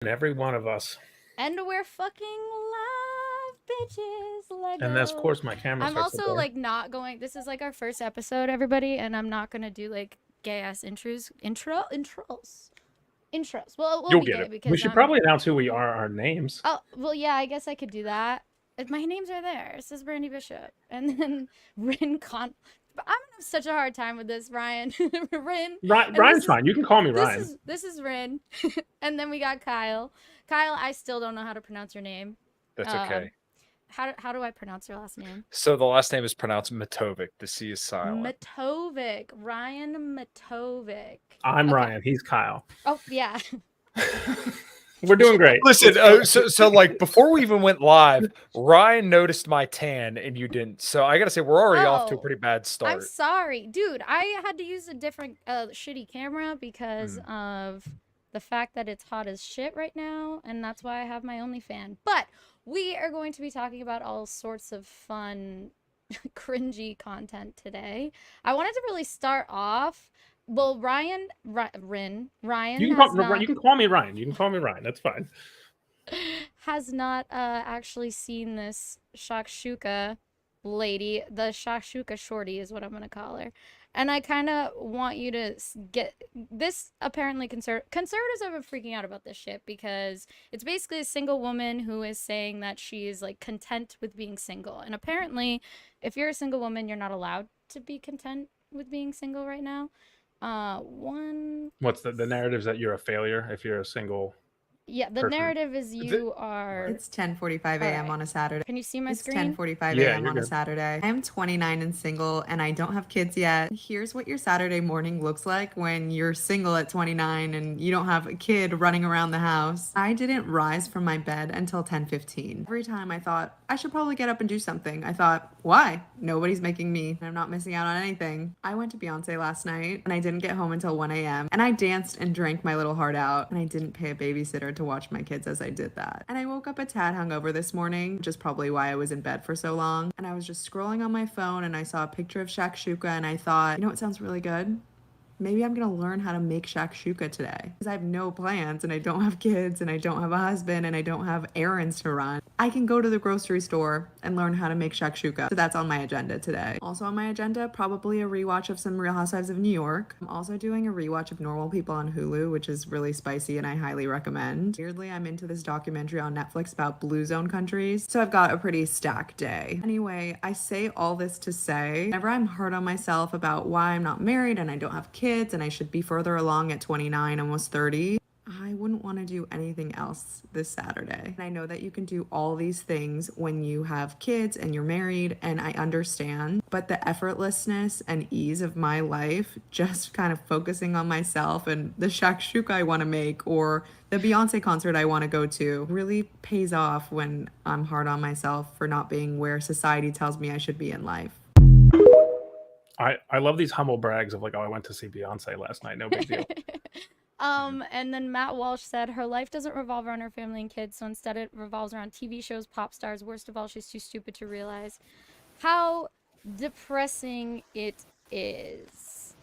Every one of us. And we're fucking live, bitches. Let And that's, of go. course, my camera I'm starts up also there. like not going. This is like our first episode, everybody, and I'm not gonna do like gay ass intros. Well, it will You'll be get gay it. We because should I'm. probably announce who we are, our names. Oh well, yeah. I guess I could do that. My names are there. It says Brandi Bishop, and then Rin Con. I'm gonna have such a hard time with this, Ryan. Rin, and Ryan's fine. You can call me Ryan. this is Rin, and then we got Kyle. Kyle, I still don't know how to pronounce your name. That's Um, okay. how do I pronounce your last name? So the last name is pronounced Matovic. The C is silent. Matovic, Ryan Matovic. I'm Okay. Ryan. He's Kyle. Oh yeah. We're doing great. Listen, so like before we even went live, Ryan noticed my tan and you didn't. So I gotta say we're already off to a Oh, pretty bad I'm start. sorry, dude. I had to use a different shitty camera because of the fact that it's hot as shit right now, and that's why I have my only fan. But we are going to be talking about all sorts of fun, cringy content today. I wanted to really start off. Well, Ryan You has not can call me Ryan. You can call me Ryan. That's fine. has not actually seen this shakshuka lady. The shakshuka shorty is what I'm gonna call her. And I kind of want you to get this. Apparently, conservatives have been freaking out about this shit because it's basically a single woman who is saying that she is like content with being single. And apparently, if you're a single woman, you're not allowed to be content with being single right now. One What's the narratives that you're a failure if you're a single Yeah, the person? narrative is you are. It's 10:45 a.m. Alright. on a Saturday. Can you see my It's screen? 10:45 Yeah, a.m. you're on a good. Saturday. I am 29 and single, and I don't have kids yet. Here's what your Saturday morning looks like when you're single at 29 and you don't have a kid running around the house. I didn't rise from my bed until 10:15. Every time I thought I should probably get up and do something, I thought, why? Nobody's making me. I'm not missing out on anything. I went to Beyonce last night, and I didn't get home until 1 a.m. And I danced and drank my little heart out, and I didn't pay a babysitter to watch my kids as I did that. And I woke up a tad hungover this morning, which is probably why I was in bed for so long. And I was just scrolling on my phone and I saw a picture of shakshuka and I thought, you know what sounds really good? Maybe I'm gonna learn how to make shakshuka today. Because I have no plans and I don't have kids and I don't have a husband and I don't have errands to run. I can go to the grocery store and learn how to make shakshuka. So that's on my agenda today. Also on my agenda, probably a rewatch of some Real Housewives of New York. I'm also doing a rewatch of Normal People on Hulu, which is really spicy and I highly recommend. Weirdly, I'm into this documentary on Netflix about blue zone countries. So I've got a pretty stacked day. Anyway, I say all this to say, whenever I'm hard on myself about why I'm not married and I don't have kids and I should be further along at 29, almost 30, I wouldn't want to do anything else this Saturday. And I know that you can do all these things when you have kids and you're married, and I understand, but the effortlessness and ease of my life, just kind of focusing on myself and the shakshuka I want to make or the Beyonce concert I want to go to, really pays off when I'm hard on myself for not being where society tells me I should be in life. I love these humble brags of like, oh, I went to see Beyonce last night. No big deal. And then Matt Walsh said her life doesn't revolve around her family and kids, so instead it revolves around TV shows, pop stars. Worst of all, she's too stupid to realize how depressing it is.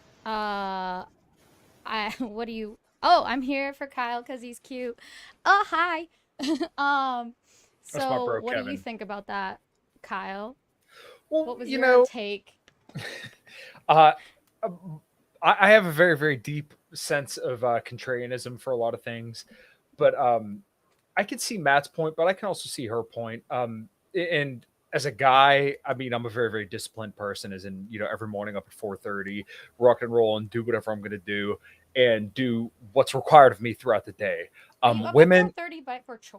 What do you? Oh, I'm here for Kyle because he's cute. Oh, hi. um, That's my so bro, what do you Kevin. think about that, Kyle? Well, What was you your know, take? uh, I have a very, very deep sense of contrarianism for a lot of things, but I can see Matt's point, but I can also see her point. And as a guy, I mean, I'm a very, very disciplined person, as in, every morning up at 4:30, rock and roll and do whatever I'm going to do and do what's required of me throughout the day. Are you up at Women, 4:30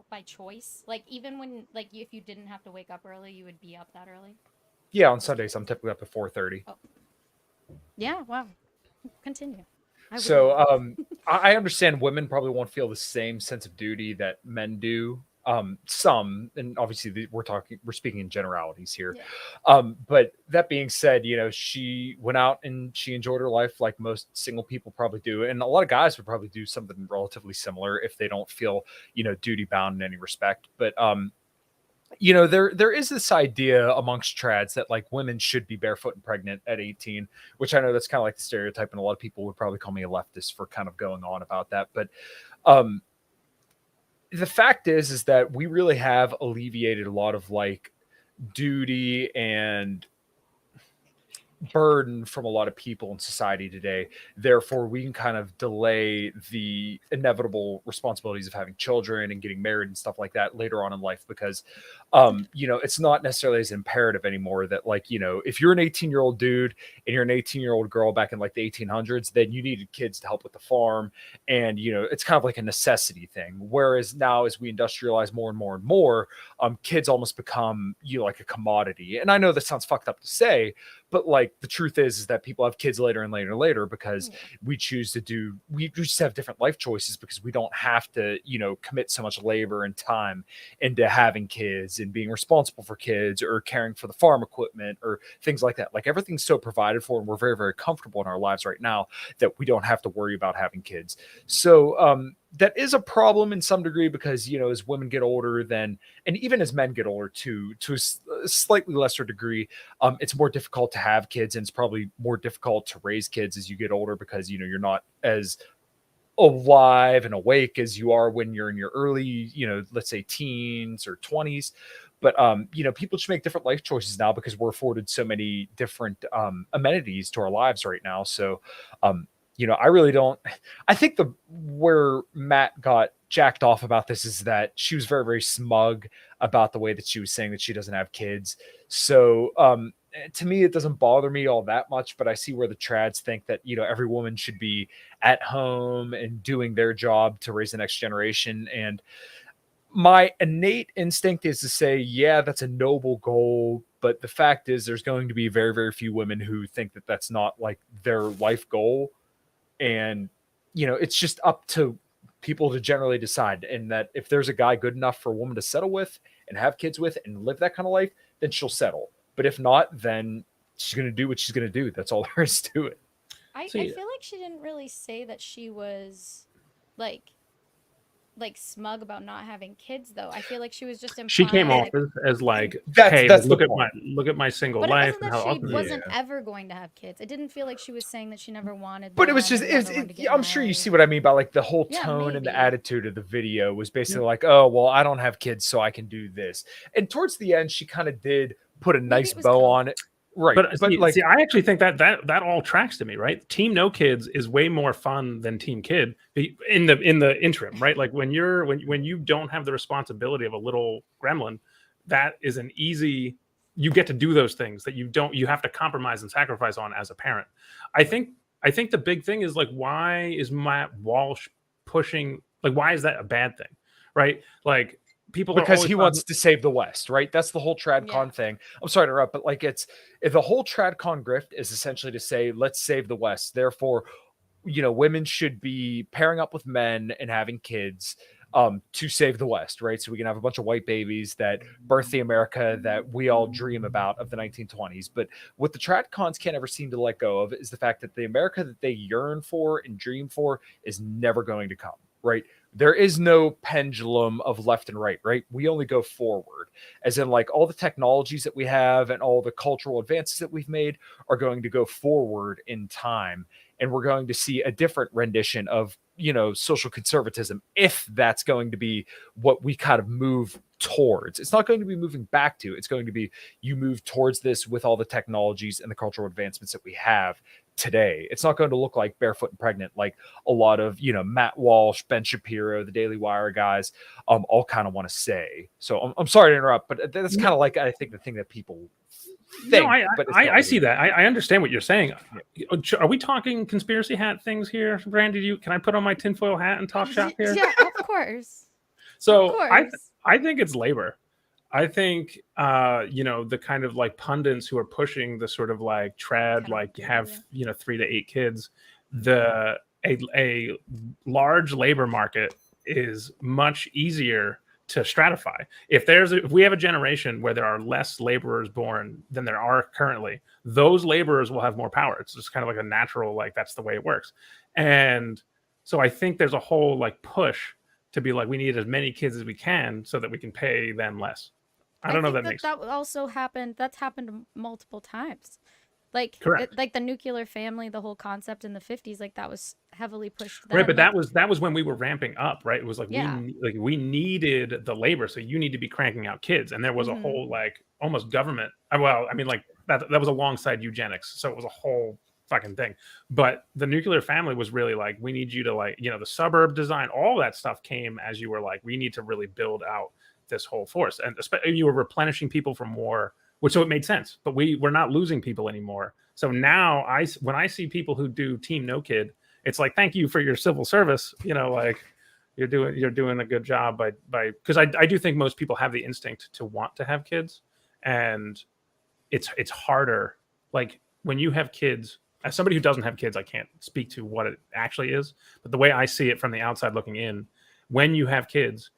by choice? Like even when if you didn't have to wake up early, you would be up that early? yeah, on Sundays, I'm typically up at 4:30. Oh. Yeah, wow. Continue. I would So not. I understand women probably won't feel the same sense of duty that men do. Some, and obviously we're speaking in generalities here. Yeah. But that being said, she went out and she enjoyed her life like most single people probably do. And a lot of guys would probably do something relatively similar if they don't feel, duty bound in any respect. But there is this idea amongst trads that like women should be barefoot and pregnant at 18, which I know that's kind of like the stereotype, and a lot of people would probably call me a leftist for kind of going on about that. But the fact is that we really have alleviated a lot of like duty and burden from a lot of people in society today. Therefore, we can kind of delay the inevitable responsibilities of having children and getting married and stuff like that later on in life because, it's not necessarily as imperative anymore that, like, if you're an 18-year-old dude and you're an 18-year-old girl back in like the 1800s, then you needed kids to help with the farm. And, it's kind of like a necessity thing. Whereas now, as we industrialize more and more and more, kids almost become, like a commodity. And I know that sounds fucked up to say, but like the truth is that people have kids later and later and later because we just have different life choices because we don't have to, commit so much labor and time into having kids and being responsible for kids or caring for the farm equipment or things like that. Like everything's so provided for and we're very, very comfortable in our lives right now that we don't have to worry about having kids. So, that is a problem in some degree because, as women get older and even as men get older too, to a slightly lesser degree, it's more difficult to have kids and it's probably more difficult to raise kids as you get older because, you're not as alive and awake as you are when you're in your early, let's say teens or 20s. But, people should make different life choices now because we're afforded so many different amenities to our lives right now. So, I really don't. I think where Matt got jacked off about this is that she was very, very smug about the way that she was saying that she doesn't have kids. So to me, it doesn't bother me all that much, but I see where the trads think that, every woman should be at home and doing their job to raise the next generation. And my innate instinct is to say, yeah, that's a noble goal. But the fact is there's going to be very, very few women who think that that's not like their life goal. And, it's just up to people to generally decide. And that if there's a guy good enough for a woman to settle with and have kids with and live that kind of life, then she'll settle. But if not, then she's going to do what she's going to do. That's all there is to it. I feel like she didn't really say that she was like smug about not having kids though. I feel like she was just implying She came off like, as like, That's hey, the look point. at my single but life it and wasn't how that she awesome it is. wasn't ever going to have kids. It didn't feel like she was saying that she never wanted But it them was just, and never wanted to get I'm sure you married. see what I mean by like the whole Yeah, tone and the maybe. attitude of the video was basically like, oh, well, I don't have kids, so I can do this. And towards the end, she kind of did put a nice it was bow cool. on it. Right. But like, see, I actually think that all tracks to me, right? Team No Kids is way more fun than Team Kid in the interim, right? Like when you don't have the responsibility of a little gremlin, that is an easy. You get to do those things that you have to compromise and sacrifice on as a parent. I think the big thing is like, why is Matt Walsh pushing? Like, why is that a bad thing, right? Like. People because he wants to save the West, right? That's the whole TradCon thing. I'm sorry to interrupt, but like if the whole TradCon grift is essentially to say, let's save the West. Therefore, women should be pairing up with men and having kids to save the West, right? So we can have a bunch of white babies that birth the America that we all dream about of the 1920s. But what the TradCons can't ever seem to let go of is the fact that the America that they yearn for and dream for is never going to come, right? There is no pendulum of left and right. We only go forward, as in like all the technologies that we have and all the cultural advances that we've made are going to go forward in time. And we're going to see a different rendition of, social conservatism, if that's going to be what we kind of move towards. It's not going to be moving back to, it's going to be you move towards this with all the technologies and the cultural advancements that we have today. It's not going to look like Barefoot and Pregnant, like a lot of, Matt Walsh, Ben Shapiro, the Daily Wire guys, all kind of want to say. So I'm sorry to interrupt, but that's kind of like, I think the thing that people think. No, I see that. I understand what you're saying. Yeah. Are we talking conspiracy hat things here, Brandi? Can I put on my tinfoil hat and talk shop here? Yeah, of course. So Of course. I think it's labor. I think the kind of like pundits who are pushing the sort of like trad, like you have 3 to 8 kids. A large labor market is much easier to stratify. If we have a generation where there are less laborers born than there are currently, those laborers will have more power. It's just kind of like a natural, like that's the way it works. And so I think there's a whole like push to be like, we need as many kids as we can so that we can pay them less. I don't know if that makes sense. That also happened. That's happened multiple times. Like Correct. like the nuclear family, the whole concept in the 50s, like that was heavily pushed then. Right, but like, that was when we were ramping up, right? It was like yeah. we needed the labor, so you need to be cranking out kids, and there was a Mm-hmm. whole like almost government. Well, I mean, like that was alongside eugenics, so it was a whole fucking thing. But the nuclear family was really like, we need you to like, the suburb design, all that stuff came as you were like, we need to really build out this whole force, and especially you were replenishing people from war, which so it made sense. But we're not losing people anymore. So now when I see people who do Team No Kid, it's like, thank you for your civil service. Like you're doing a good job by because I do think most people have the instinct to want to have kids, and it's harder. Like when you have kids, as somebody who doesn't have kids, I can't speak to what it actually is, but the way I see it from the outside looking in, when you have kids,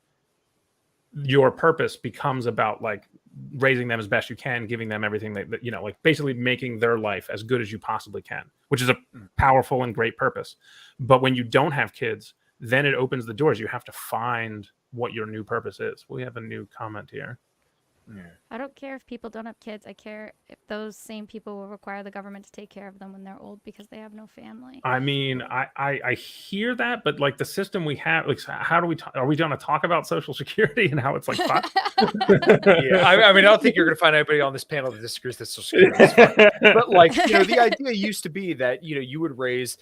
your purpose becomes about like raising them as best you can, giving them everything that like basically making their life as good as you possibly can, which is a powerful and great purpose. But when you don't have kids, then it opens the doors. You have to find what your new purpose is. We have a new comment here. Yeah. I don't care if people don't have kids. I care if those same people will require the government to take care of them when they're old because they have no family. I mean, I hear that, but like the system we have, like, how do we are we going to talk about Social Security and how it's like fucked? Yeah, I mean, I don't think you're going to find anybody on this panel that disagrees that Social Security is fucked. But like, the idea used to be that you would raise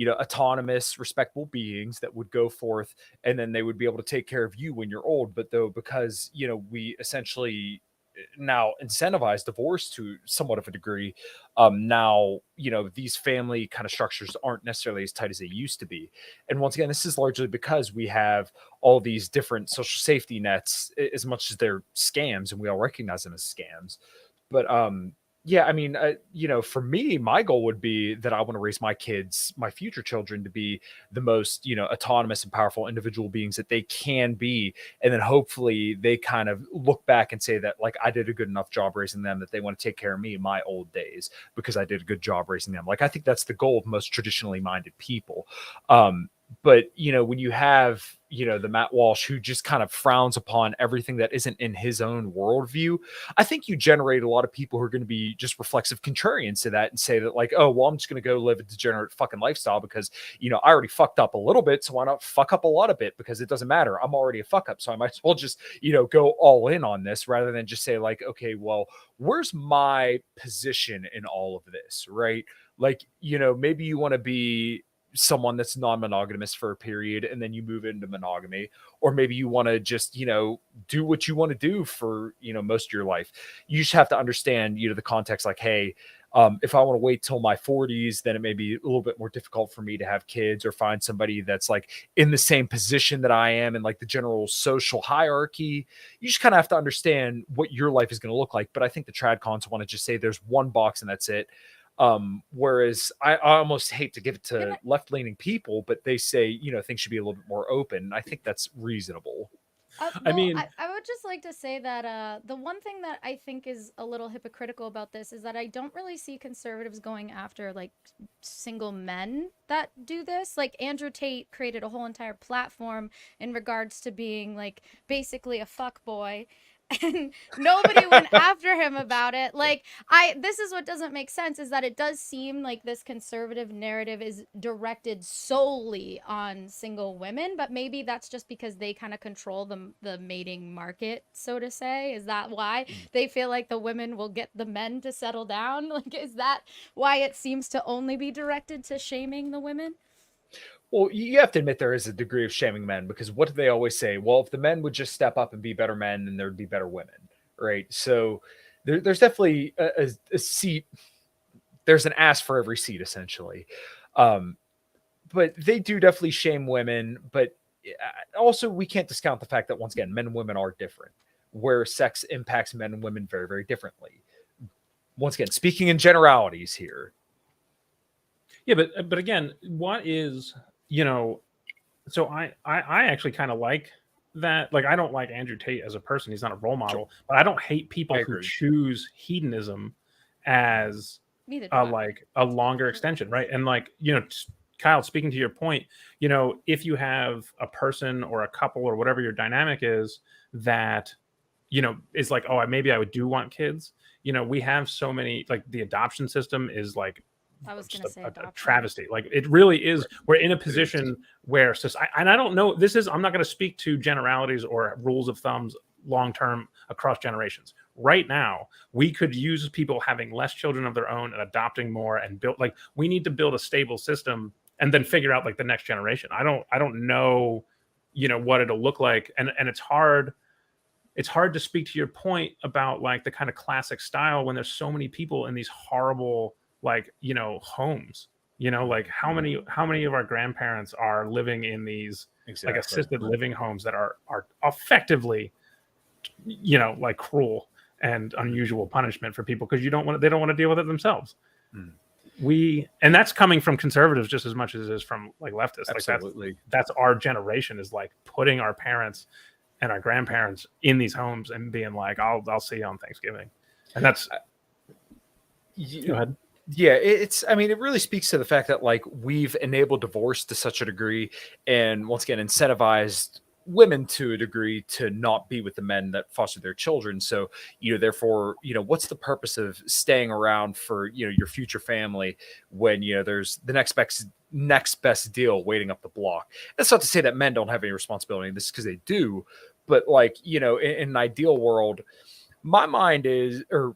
autonomous, respectable beings that would go forth, and then they would be able to take care of you when you're old. But though, because we essentially now incentivize divorce to somewhat of a degree, now these family kind of structures aren't necessarily as tight as they used to be. And once again, this is largely because we have all these different social safety nets, as much as they're scams, and we all recognize them as scams. But yeah, I mean, for me, my goal would be that I want to raise my kids, my future children, to be the most, autonomous and powerful individual beings that they can be. And then hopefully they kind of look back and say that, like, I did a good enough job raising them that they want to take care of me in my old days because I did a good job raising them. Like, I think that's the goal of most traditionally minded people. But when you have the Matt Walsh who just kind of frowns upon everything that isn't in his own worldview, I think you generate a lot of people who are going to be just reflexive contrarians to that and say that, like, oh well, I'm just going to go live a degenerate fucking lifestyle because I already fucked up a little bit, so why not fuck up a lot of it, because it doesn't matter, I'm already a fuck up, so I might as well just go all in on this, rather than just say like, okay, well, where's my position in all of this, right? Like, maybe you want to be someone that's non-monogamous for a period and then you move into monogamy, or maybe you want to just do what you want to do for most of your life. You just have to understand the context, like, hey, if I want to wait till my 40s, then it may be a little bit more difficult for me to have kids or find somebody that's like in the same position that I am in like the general social hierarchy. You just kind of have to understand what your life is going to look like. But I think the tradcons want to just say there's one box and that's it. Whereas I almost hate to give it to left-leaning people, but they say, things should be a little bit more open. I think that's reasonable. Well, I would just like to say that the one thing that I think is a little hypocritical about this is that I don't really see conservatives going after like single men that do this. Like Andrew Tate created a whole entire platform in regards to being like basically a fuck boy. And nobody went after him about it. Like, this is what doesn't make sense, is that it does seem like this conservative narrative is directed solely on single women, but maybe that's just because they kind of control the mating market, so to say. Is that why they feel like the women will get the men to settle down? Like, is that why it seems to only be directed to shaming the women? Well, you have to admit there is a degree of shaming men, because what do they always say? Well, if the men would just step up and be better men, then there'd be better women, right? So there's definitely a seat. There's an ass for every seat, essentially. But they do definitely shame women. But also, we can't discount the fact that, once again, men and women are different, where sex impacts men and women very, very differently. Once again, speaking in generalities here. Yeah, but again, what is so I actually kind of like that. Like, I don't like Andrew Tate as a person. He's not a role model, but I don't hate people who choose hedonism as like a longer extension, right? And like, Kyle, speaking to your point, if you have a person or a couple or whatever your dynamic is that is like, oh, maybe I do want kids. We have so many, like the adoption system is like I was just gonna say a adoption. travesty. Like it really is. We're in a position where and I don't know. I'm not going to speak to generalities or rules of thumbs long term across generations. Right now, we could use people having less children of their own and adopting more and build. Like we need to build a stable system and then figure out like the next generation. I don't know, what it'll look like, and it's hard. It's hard to speak to your point about like the kind of classic style when there's so many people in these horrible like homes. Like how many of our grandparents are living in these like assisted living homes that are effectively like cruel and unusual punishment for people because they don't want to deal with it themselves. And that's coming from conservatives just as much as it is from like leftists. Absolutely. Like that's our generation is like putting our parents and our grandparents in these homes and being like, I'll see you on Thanksgiving. And that's go ahead. Yeah, it really speaks to the fact that like we've enabled divorce to such a degree and once again incentivized women to a degree to not be with the men that foster their children. So, therefore, what's the purpose of staying around for, your future family when, there's the next best deal waiting up the block. That's not to say that men don't have any responsibility in this because they do, but like, in an ideal world, my mind is, or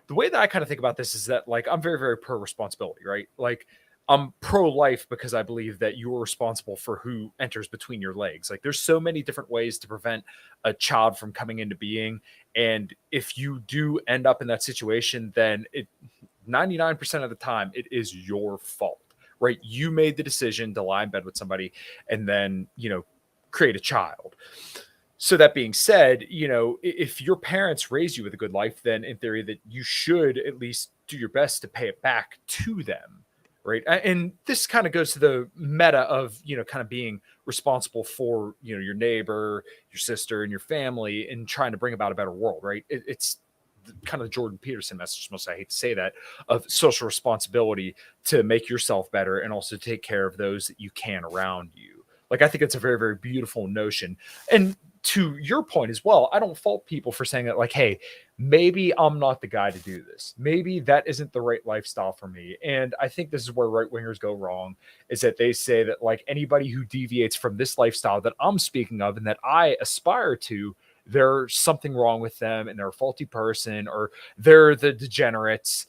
the way that I kind of think about this is that like, I'm very, very pro responsibility, right? Like I'm pro-life because I believe that you're responsible for who enters between your legs. Like there's so many different ways to prevent a child from coming into being. And if you do end up in that situation, then 99% of the time it is your fault, right? You made the decision to lie in bed with somebody and then, create a child. So that being said, if your parents raised you with a good life, then in theory that you should at least do your best to pay it back to them. Right. And this kind of goes to the meta of, kind of being responsible for, your neighbor, your sister and your family and trying to bring about a better world. Right. It's kind of the Jordan Peterson message, I hate to say that, of social responsibility to make yourself better and also take care of those that you can around you. Like, I think it's a very, very beautiful notion. And to your point as well, I don't fault people for saying that, like, hey, maybe I'm not the guy to do this. Maybe that isn't the right lifestyle for me. And I think this is where right wingers go wrong, is that they say that like anybody who deviates from this lifestyle that I'm speaking of and that I aspire to, there's something wrong with them and they're a faulty person or they're the degenerates.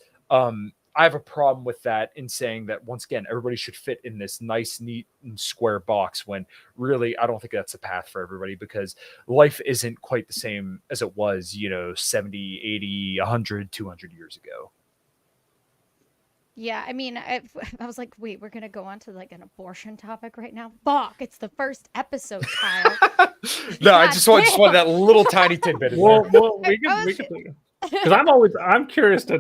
I have a problem with that in saying that, once again, everybody should fit in this nice, neat, and square box when really I don't think that's the path for everybody, because life isn't quite the same as it was, 70, 80, 100, 200 years ago. Yeah, I mean, I was like, wait, we're going to go on to like an abortion topic right now? Fuck, it's the first episode, Kyle. No, I just wanted that little tiny tidbit. Well, we could because I'm curious to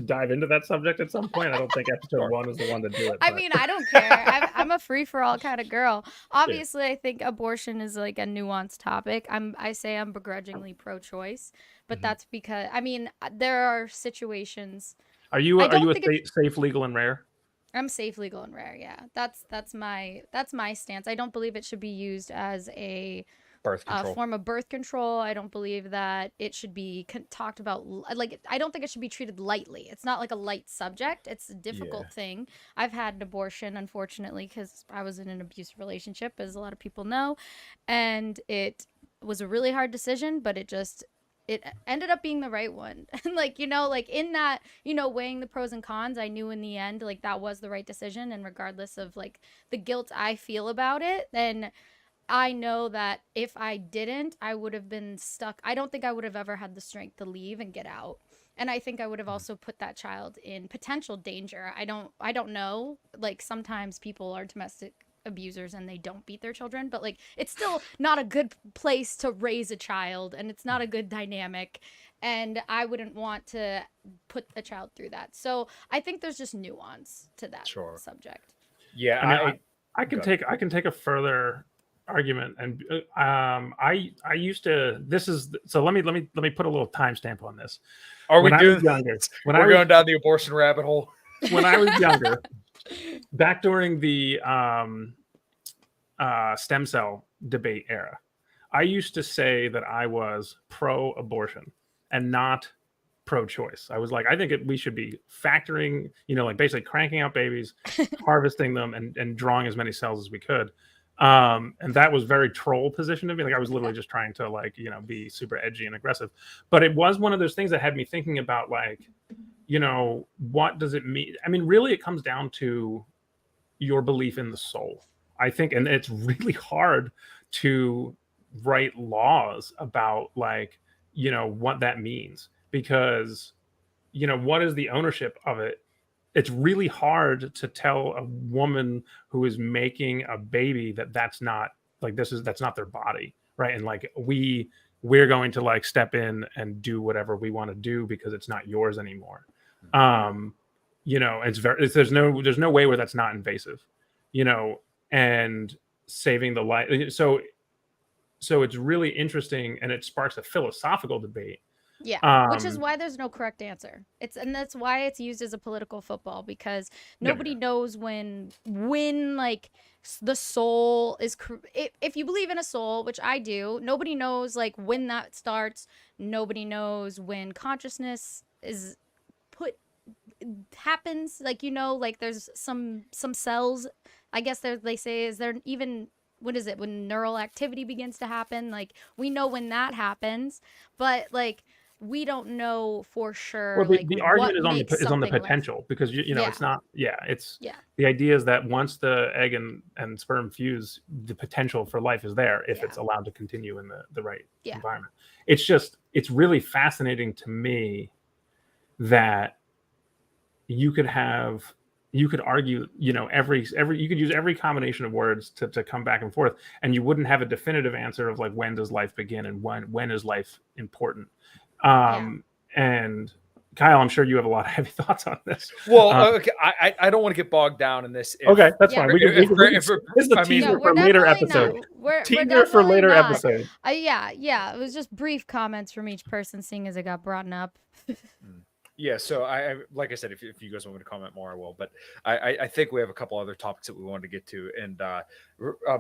dive into that subject at some point. I don't think episode 1 is the one to do it. I mean, I don't care. I'm a free for all kind of girl. Obviously, I think abortion is like a nuanced topic. I say I'm begrudgingly pro-choice, but that's because there are situations. Are you safe, legal, and rare? I'm safe, legal, and rare. Yeah, that's my stance. I don't believe it should be used as a form of birth control. I don't believe that it should be talked about. Like, I don't think it should be treated lightly. It's not like a light subject. It's a difficult thing. I've had an abortion, unfortunately, because I was in an abusive relationship, as a lot of people know, and it was a really hard decision, but it ended up being the right one. And like in that, weighing the pros and cons, I knew in the end, like, that was the right decision. And regardless of like the guilt I feel about it, then I know that if I didn't, I would have been stuck. I don't think I would have ever had the strength to leave and get out. And I think I would have also put that child in potential danger. I don't know. Like, sometimes people are domestic abusers and they don't beat their children, but like, it's still not a good place to raise a child, and it's not a good dynamic. And I wouldn't want to put a child through that. So I think there's just nuance to that subject. Yeah, I can take a further argument, and I used to. Let me put a little timestamp on this. Are we doing younger? We're going down the abortion rabbit hole. When I was younger, back during the stem cell debate era, I used to say that I was pro-abortion and not pro-choice. I was like, I think we should be factoring, like basically cranking out babies, harvesting them, and drawing as many cells as we could. And that was very troll position of me. Like I was literally just trying to be super edgy and aggressive. But it was one of those things that had me thinking about like, what does it mean? I mean, really, it comes down to your belief in the soul, I think, and it's really hard to write laws about like, what that means, because, what is the ownership of it? It's really hard to tell a woman who is making a baby that that's not like that's not their body, right? And like we're going to like step in and do whatever we want to do because it's not yours anymore. There's no way where that's not invasive, and saving the life. So it's really interesting, and it sparks a philosophical debate. Yeah, which is why there's no correct answer. And that's why it's used as a political football, because nobody knows when like the soul is if you believe in a soul, which I do, nobody knows like when that starts. Nobody knows when consciousness is happens, like like there's some cells, I guess they say, is there even, what is it, when neural activity begins to happen? Like we know when that happens, but like we don't know for sure. Well, the argument is on the live. potential, because it's not. It's Yeah. The idea is that once the egg and sperm fuse, the potential for life is there if it's allowed to continue in the right environment. It's really fascinating to me that you could argue, you could use every combination of words to come back and forth, and you wouldn't have a definitive answer of like, when does life begin and when is life important? And Kyle, I'm sure you have a lot of heavy thoughts on this. Well, okay, I don't want to get bogged down in this. Okay, that's fine. This is the teaser for later episode. Teaser for later episode. Yeah. It was just brief comments from each person, seeing as it got brought up. Yeah, so I like I said, if you guys want me to comment more, I will. But I think we have a couple other topics that we wanted to get to. And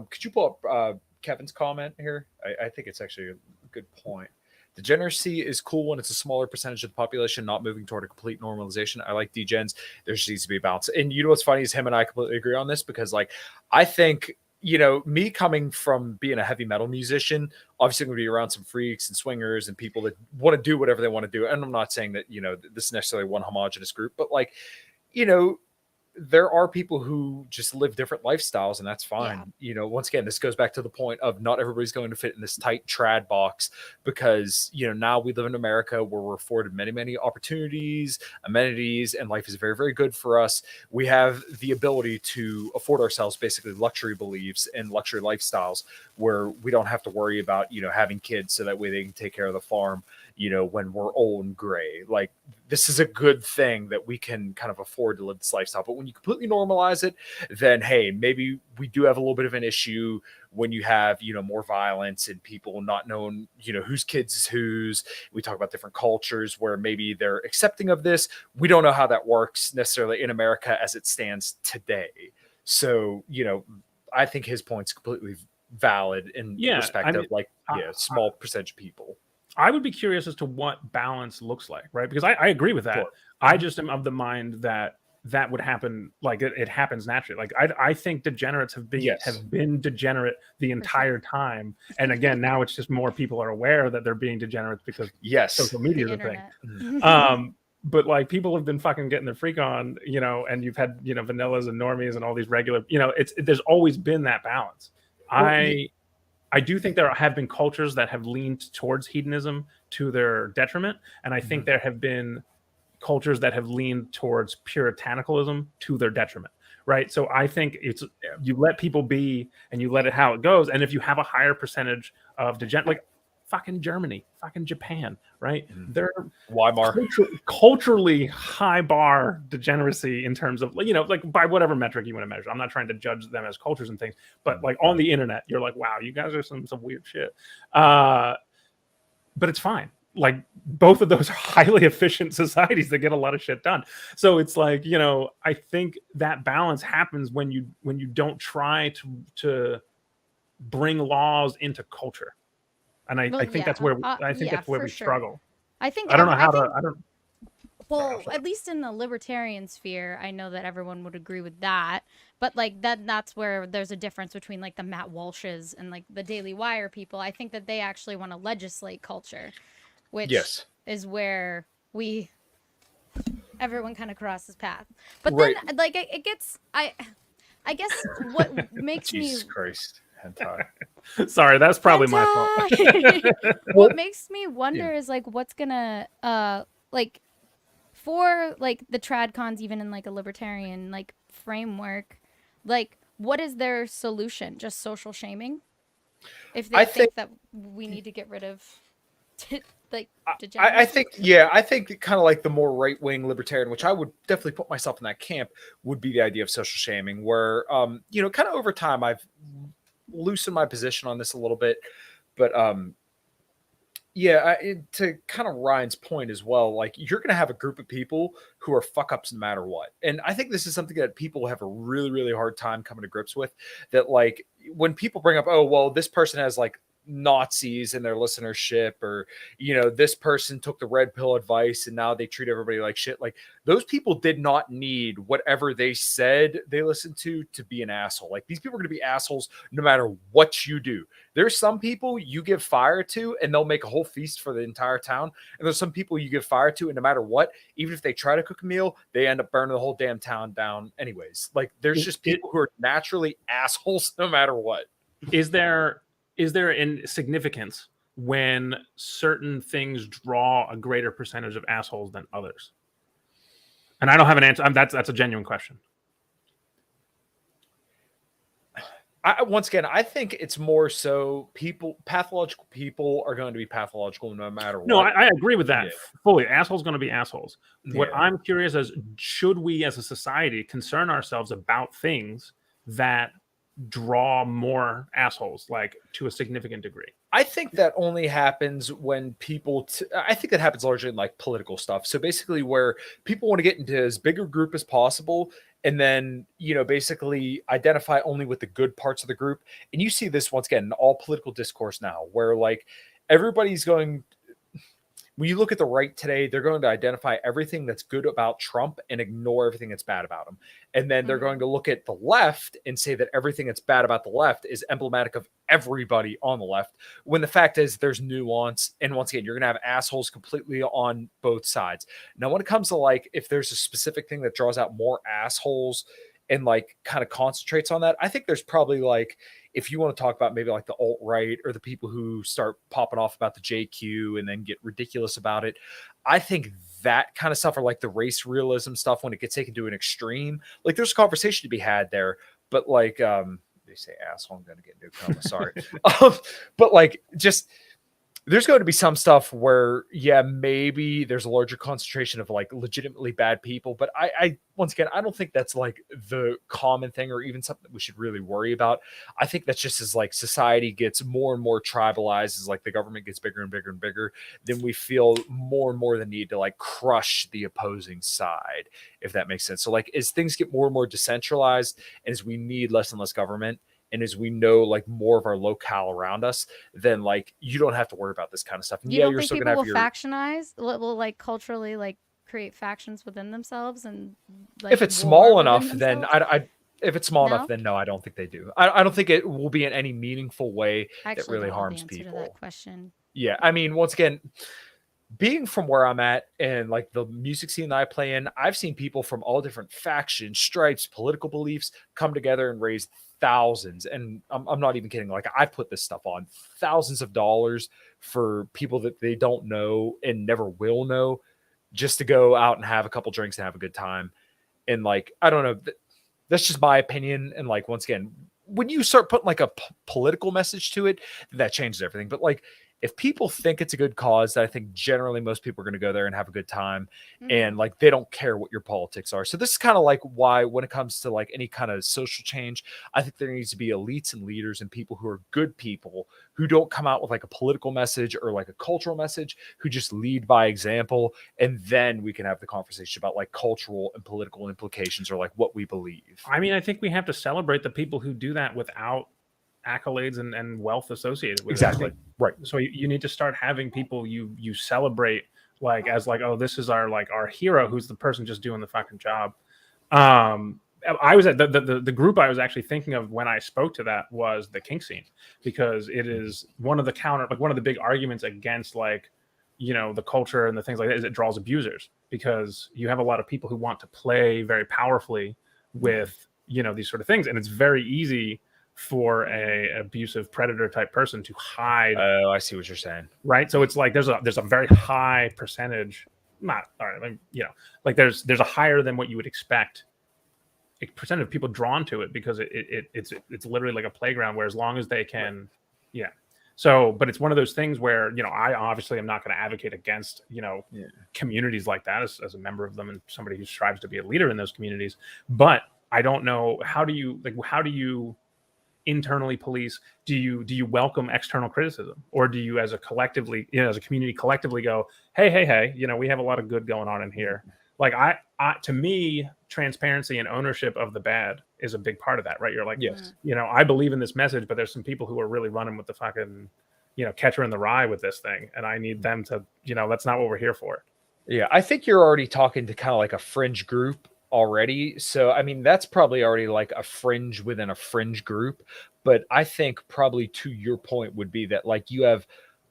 could you pull up Kevin's comment here? I think it's actually a good point. Degeneracy is cool when it's a smaller percentage of the population not moving toward a complete normalization. I like degens. There just needs to be a balance. And you know what's funny is him and I completely agree on this, because like I think, me coming from being a heavy metal musician, obviously I'm going to be around some freaks and swingers and people that want to do whatever they want to do. And I'm not saying that, this is necessarily one homogenous group, but like, there are people who just live different lifestyles, and that's fine. Yeah. Once again, this goes back to the point of not everybody's going to fit in this tight trad box, because, now we live in America where we're afforded many, many opportunities, amenities, and life is very, very good for us. We have the ability to afford ourselves basically luxury beliefs and luxury lifestyles where we don't have to worry about, having kids so that way they can take care of the farm, when we're old and gray. Like, this is a good thing that we can kind of afford to live this lifestyle. But when you completely normalize it, then hey, maybe we do have a little bit of an issue when you have, more violence and people not knowing, whose kids is whose. We talk about different cultures where maybe they're accepting of this. We don't know how that works necessarily in America as it stands today. So, I think his point's completely valid in respect of small percentage of people. I would be curious as to what balance looks like, right? Because I agree with that. Sure. I just am of the mind that would happen, like it happens naturally. Like I think degenerates have been degenerate the entire time, and again, now it's just more people are aware that they're being degenerates because social media is a thing. But like people have been fucking getting their freak on, and you've had vanillas and normies and all these regular, there's always been that balance. I do think there have been cultures that have leaned towards hedonism to their detriment. And I think there have been cultures that have leaned towards puritanicalism to their detriment, right? So I think it's, you let people be and you let it how it goes. And if you have a higher percentage of like fucking Germany, fucking Japan, right? They're culturally high bar degeneracy in terms of, like by whatever metric you want to measure. I'm not trying to judge them as cultures and things, but like on the internet, you're like, wow, you guys are some weird shit. But it's fine. Like both of those are highly efficient societies that get a lot of shit done. So it's like, I think that balance happens when you don't try to bring laws into culture. and I Well, think that's yeah, where yeah, that's where for we sure. struggle. I think I don't know I how think to. I don't. well, at least in the libertarian sphere, I know that everyone would agree with that. But like that's where there's a difference between like the Matt Walshes and like the Daily Wire people. I think that they actually want to legislate culture, which Yes. is where everyone kind of crosses paths. But Right. then like it gets I guess what makes me Jesus Christ. Hentai. Sorry, that's probably my fault. Hentai! Well, What makes me wonder is like what's gonna like for like the trad cons even in like a libertarian like framework, like what is their solution? Just social shaming? If I they think think that we need to get rid of like I degeneracy? think, yeah, I think kind of like the more right wing libertarian, which I would definitely put myself in that camp, would be the idea of social shaming, where, kind of over time I've loosened my position on this a little bit, but yeah, to kind of Ryan's point as well, like you're going to have a group of people who are fuck ups no matter what. And I think this is something that people have a really, really hard time coming to grips with. That, like, when people bring up, oh, well, this person has like Nazis in their listenership, or, this person took the red pill advice and now they treat everybody like shit. Like, those people did not need whatever they said they listened to be an asshole. Like, these people are going to be assholes no matter what you do. There's some people you give fire to and they'll make a whole feast for the entire town. And there's some people you give fire to, and no matter what, even if they try to cook a meal, they end up burning the whole damn town down anyways. Like, there's just people who are naturally assholes no matter what. Is there an significance when certain things draw a greater percentage of assholes than others? And I don't have an answer. That's a genuine question. Once again, I think it's more so pathological people are going to be pathological no matter what. No, I agree with that fully. Assholes going to be assholes. What Yeah. I'm curious is, should we as a society concern ourselves about things that draw more assholes, like to a significant degree? I think that only happens when people I think that happens largely in like political stuff. So basically where people want to get into as big a group as possible, and then, basically identify only with the good parts of the group. And you see this once again in all political discourse now, where like everybody's going, when you look at the right today, they're going to identify everything that's good about Trump and ignore everything that's bad about him. And then they're going to look at the left and say that everything that's bad about the left is emblematic of everybody on the left, when the fact is there's nuance. And once again, you're going to have assholes completely on both sides. Now, when it comes to like, if there's a specific thing that draws out more assholes and like kind of concentrates on that, I think there's probably like, if you want to talk about maybe like the alt-right or the people who start popping off about the JQ and then get ridiculous about it, I think that kind of stuff, or like the race realism stuff, when it gets taken to an extreme, like there's a conversation to be had there. But like, they say asshole, I'm going to get into a coma, sorry. But like, just, there's going to be some stuff where, yeah, maybe there's a larger concentration of like legitimately bad people. But I once again, I don't think that's like the common thing or even something that we should really worry about. I think that's just as like society gets more and more tribalized, as like the government gets bigger and bigger and bigger, then we feel more and more the need to like crush the opposing side, if that makes sense. So like as things get more and more decentralized, and as we need less and less government, and as we know like more of our locale around us, then like you don't have to worry about this kind of stuff. And You yeah, don't you're think still people gonna will have your factionize? Will like culturally like create factions within themselves and like if it's war small within enough, then themselves? I if it's small No? enough, then no, I don't think they do. I don't think it will be in any meaningful way I that actually really don't know the harms answer to people. that question. Yeah, I mean, once again, being from where I'm at and like the music scene that I play in, I've seen people from all different factions, stripes, political beliefs come together and raise thousands. And I'm not even kidding. Like, I put this stuff on thousands of dollars for people that they don't know and never will know, just to go out and have a couple drinks and have a good time. And like, I don't know, that's just my opinion. And like, once again, when you start putting like a political message to it, that changes everything. But like, if people think it's a good cause, I think generally most people are going to go there and have a good time, and like they don't care what your politics are. So this is kind of like why, when it comes to like any kind of social change, I think there needs to be elites and leaders and people who are good people, who don't come out with like a political message or like a cultural message, who just lead by example. And then we can have the conversation about like cultural and political implications, or like what we believe. I mean, I think we have to celebrate the people who do that without accolades and wealth associated with Exactly. it. Right. So you need to start having people you celebrate like as like, oh, this is our hero who's the person just doing the fucking job. I was at the group I was actually thinking of when I spoke to that was the kink scene, because it is one of the big arguments against like, the culture and the things like that is it draws abusers, because you have a lot of people who want to play very powerfully with, these sort of things. And it's very easy for a abusive predator type person to hide. Oh, I see what you're saying. Right. So it's like, there's a very high percentage, not, all right, like there's a higher than what you would expect a percent of people drawn to it, because it's literally like a playground where as long as they can, yeah. So, but it's one of those things where, I obviously am not going to advocate against, communities like that as a member of them and somebody who strives to be a leader in those communities. But I don't know, how do you internally police? Do you welcome external criticism, or do you as a community collectively go, hey, we have a lot of good going on in here? Like to me, transparency and ownership of the bad is a big part of that, right? You're like, yes, I believe in this message, but there's some people who are really running with the fucking, catcher in the rye with this thing, and I need them to, that's not what we're here for. Yeah, I think you're already talking to kind of like a fringe group already. So, I mean, that's probably already like a fringe within a fringe group. But I think probably to your point would be that like you have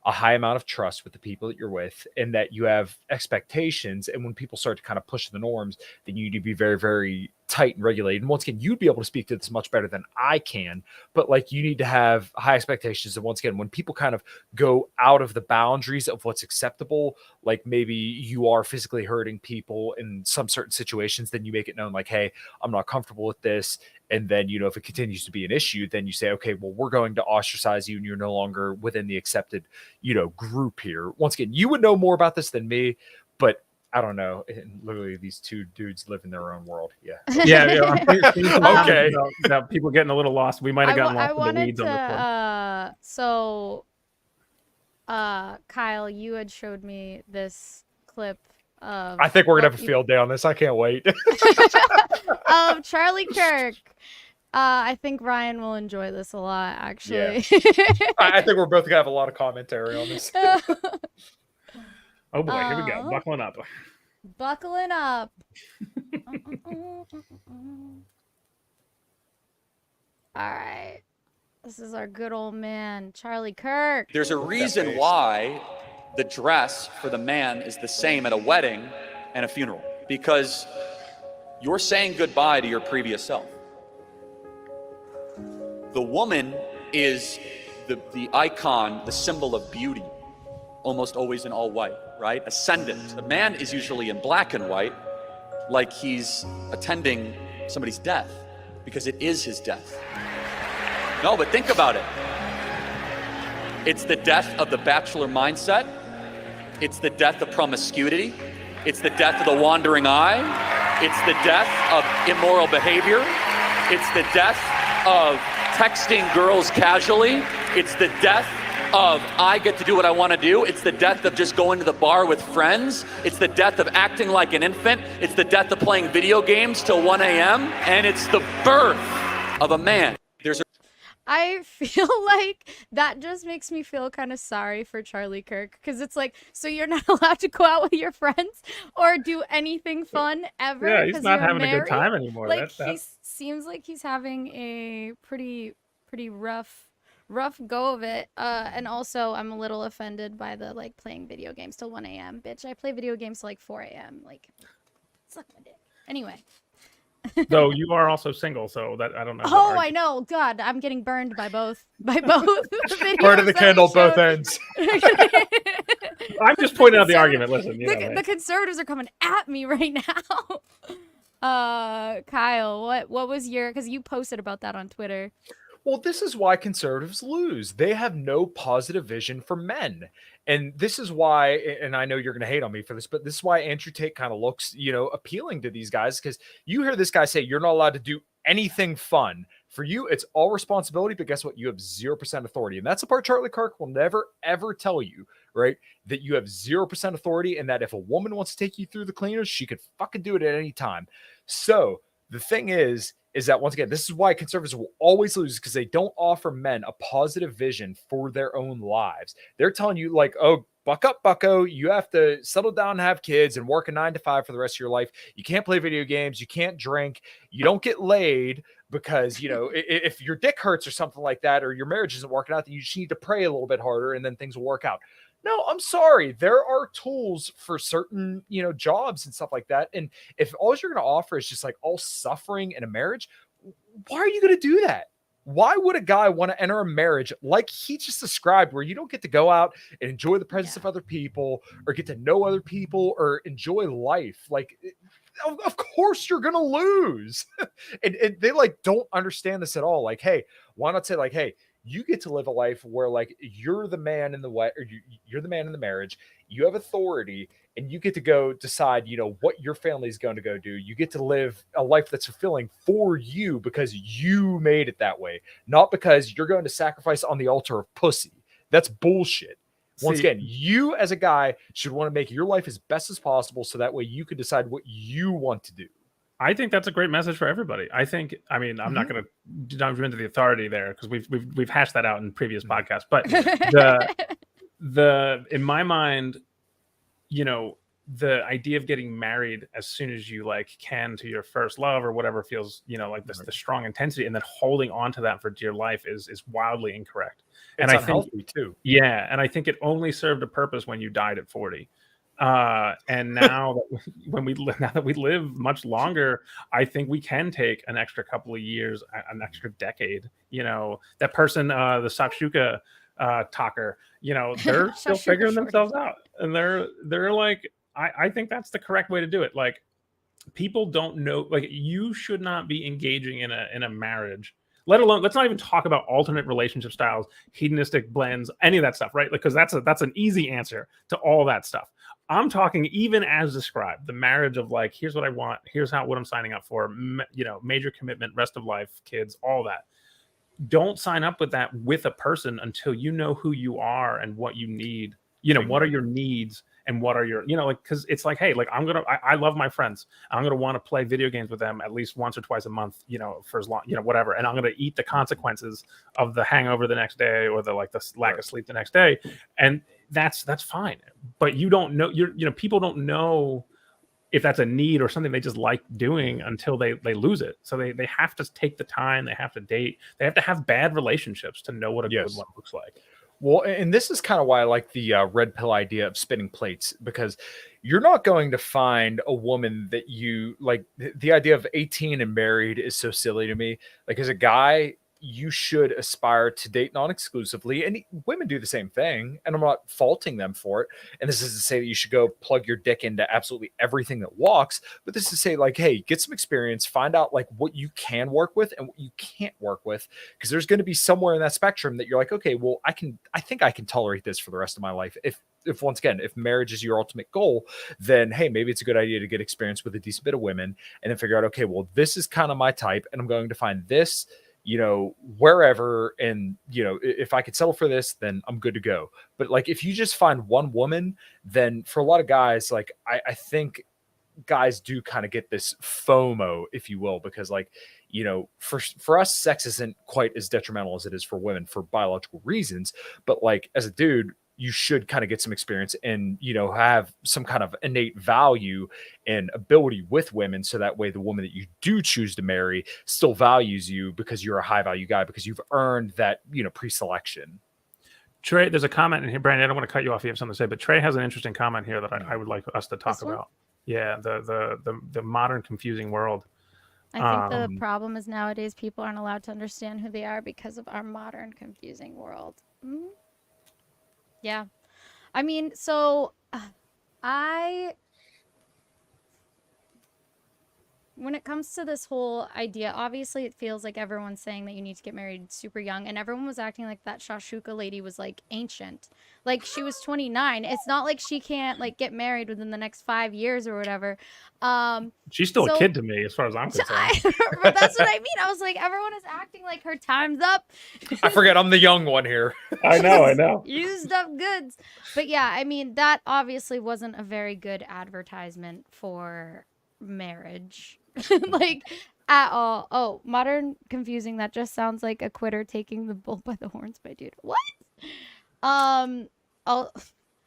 a high amount of trust with the people that you're with, and that you have expectations. And when people start to kind of push the norms, then you need to be very, very tight and regulated. And once again, you'd be able to speak to this much better than I can, but like you need to have high expectations. And once again, when people kind of go out of the boundaries of what's acceptable, like maybe you are physically hurting people in some certain situations, then you make it known like, hey, I'm not comfortable with this. And then, if it continues to be an issue, then you say, okay, well, we're going to ostracize you and you're no longer within the accepted, group here. Once again, you would know more about this than me, but I don't know. And literally, these two dudes live in their own world. Yeah. Yeah. Okay. About people getting a little lost. We might have gotten lost in the weeds on this one. Kyle, you had showed me this clip of. I think we're gonna have a field day on this. I can't wait. Of Charlie Kirk. I think Ryan will enjoy this a lot, actually. Yeah. I think we're both gonna have a lot of commentary on this. Oh boy, here we go. Buckling up. Buckling up. All right. This is our good old man, Charlie Kirk. There's a reason why the dress for the man is the same at a wedding and a funeral, because you're saying goodbye to your previous self. The woman is the icon, the symbol of beauty, almost always in all white, right? Ascendant. The man is usually in black and white, like he's attending somebody's death, because it is his death. No, but think about it. It's the death of the bachelor mindset. It's the death of promiscuity. It's the death of the wandering eye. It's the death of immoral behavior. It's the death of texting girls casually. It's the death of I get to do what I want to do. It's the death of just going to the bar with friends. It's the death of acting like an infant. It's the death of playing video games till 1 a.m. And it's the birth of a man. I feel like that just makes me feel kind of sorry for Charlie Kirk, because it's like, so you're not allowed to go out with your friends or do anything fun ever? Yeah, he's not having married? a good time anymore. Like, he seems like he's having a pretty rough go of it. And also, I'm a little offended by the, like, playing video games till 1 a.m. Bitch, I play video games till, like, 4 a.m. Like, suck my dick. Anyway. Though you are also single, so that I don't know. Oh, I know. God, I'm getting burned by both. By both. Part of the candle, both ends. I'm just pointing out the argument. Listen, the conservatives are coming at me right now. Kyle, what was your? Because you posted about that on Twitter. Well, this is why conservatives lose. They have no positive vision for men. And this is why, and I know you're going to hate on me for this, but this is why Andrew Tate kind of looks, appealing to these guys, because you hear this guy say, you're not allowed to do anything fun. For you, it's all responsibility, but guess what? You have 0% authority. And that's the part Charlie Kirk will never, ever tell you, right? That you have 0% authority, and that if a woman wants to take you through the cleaners, she could fucking do it at any time. So the thing is is that, once again, this is why conservatives will always lose, because they don't offer men a positive vision for their own lives. They're telling you, like, oh, buck up, bucko. You have to settle down and have kids and work a 9 to 5 for the rest of your life. You can't play video games. You can't drink. You don't get laid because, you know, if your dick hurts or something like that, or your marriage isn't working out, then you just need to pray a little bit harder and then things will work out. No, I'm sorry. There are tools for certain, you know, jobs and stuff like that. And if all you're going to offer is just like all suffering in a marriage, why are you going to do that? Why would a guy want to enter a marriage like he just described, where you don't get to go out and enjoy the presence of other people, or get to know other people, or enjoy life? Like, of course you're going to lose. and they like don't understand this at all. Like, hey, why not say like, hey, you get to live a life where like you're the man in the way, or you're the man in the marriage. You have authority, and you get to go decide, you know, what your family is going to go do. You get to live a life that's fulfilling for you because you made it that way, not because you're going to sacrifice on the altar of pussy. That's bullshit. Once again, you as a guy should want to make your life as best as possible, so that way you can decide what you want to do. I think that's a great message for everybody. I mean, I'm not going to dive into the authority there, because we've hashed that out in previous podcasts. But the in my mind, you know, the idea of getting married as soon as you like can to your first love or whatever feels, you know, like this, the strong intensity, and then holding on to that for dear life is wildly incorrect. It's unhealthy too. Yeah, and I think it only served a purpose when you died at 40. And now that we live much longer, I think we can take an extra couple of years, an extra decade. You know, that person, the Shakshuka talker, you know, they're still figuring themselves out, and they're like, I think that's the correct way to do it. Like, people don't know, like, you should not be engaging in a marriage, let alone, let's not even talk about alternate relationship styles, hedonistic blends, any of that stuff, right? Like, because that's an easy answer to all that stuff. I'm talking even as described, the marriage of like, here's what I want, here's what I'm signing up for, you know, major commitment, rest of life, kids, all that. Don't sign up with that with a person until you know who you are and what you need. You know, what are your needs and what are your, you know, like, because it's like, hey, like, I love my friends. I'm going to want to play video games with them at least once or twice a month, you know, for as long, you know, whatever. And I'm going to eat the consequences of the hangover the next day, or the lack of sleep the next day. And that's fine. But you don't know, you know, people don't know if that's a need or something they just like doing until they lose it. So they have to take the time, they have to date, they have to have bad relationships to know what a good one looks like. Well, and this is kind of why I like the red pill idea of spinning plates, because you're not going to find a woman that you like. The idea of 18 and married is so silly to me. Like, as a guy, you should aspire to date non-exclusively, and women do the same thing, and I'm not faulting them for it. And this is to say that you should go plug your dick into absolutely everything that walks, but this is to say, like, hey, get some experience, find out like what you can work with and what you can't work with, because there's going to be somewhere in that spectrum that you're like, okay, well, I think I can tolerate this for the rest of my life. If once again, if marriage is your ultimate goal, then hey, maybe it's a good idea to get experience with a decent bit of women, and then figure out, okay, well, this is kind of my type, and I'm going to find this, you know, wherever, and, you know, if I could settle for this, then I'm good to go. But like, if you just find one woman, then for a lot of guys, like, I think guys do kind of get this FOMO, if you will, because like, you know, for us, sex isn't quite as detrimental as it is for women for biological reasons. But like, as a dude, you should kind of get some experience and, you know, have some kind of innate value and ability with women. So that way the woman that you do choose to marry still values you because you're a high value guy, because you've earned that, you know, pre-selection. Trey, there's a comment in here, Brandi. I don't want to cut you off. You have something to say, but Trey has an interesting comment here that I would like us to talk about. Yeah. The modern confusing world. I think the problem is nowadays people aren't allowed to understand who they are because of our modern confusing world. Mm-hmm. Yeah. I mean, so when it comes to this whole idea, obviously it feels like everyone's saying that you need to get married super young, and everyone was acting like that Shashuka lady was like ancient. Like, she was 29. It's not like she can't like get married within the next 5 years or whatever. She's still a kid to me as far as I'm concerned. But that's what I mean. I was like, everyone is acting like her time's up. I forget I'm the young one here. I know. Used up goods. But yeah, I mean, that obviously wasn't a very good advertisement for marriage. Like, at all. Oh, modern confusing. That just sounds like a quitter taking the bull by the horns by dude. What? Um. al-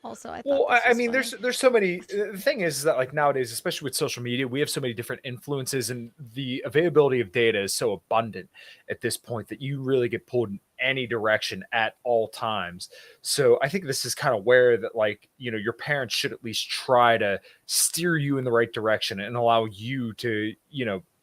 Also, I thought Well, this I was mean, funny. there's so many. The thing is that like nowadays, especially with social media, we have so many different influences, and the availability of data is so abundant at this point that you really get pulled in any direction at all times. So I think this is kind of where that like your parents should at least try to steer you in the right direction and allow you to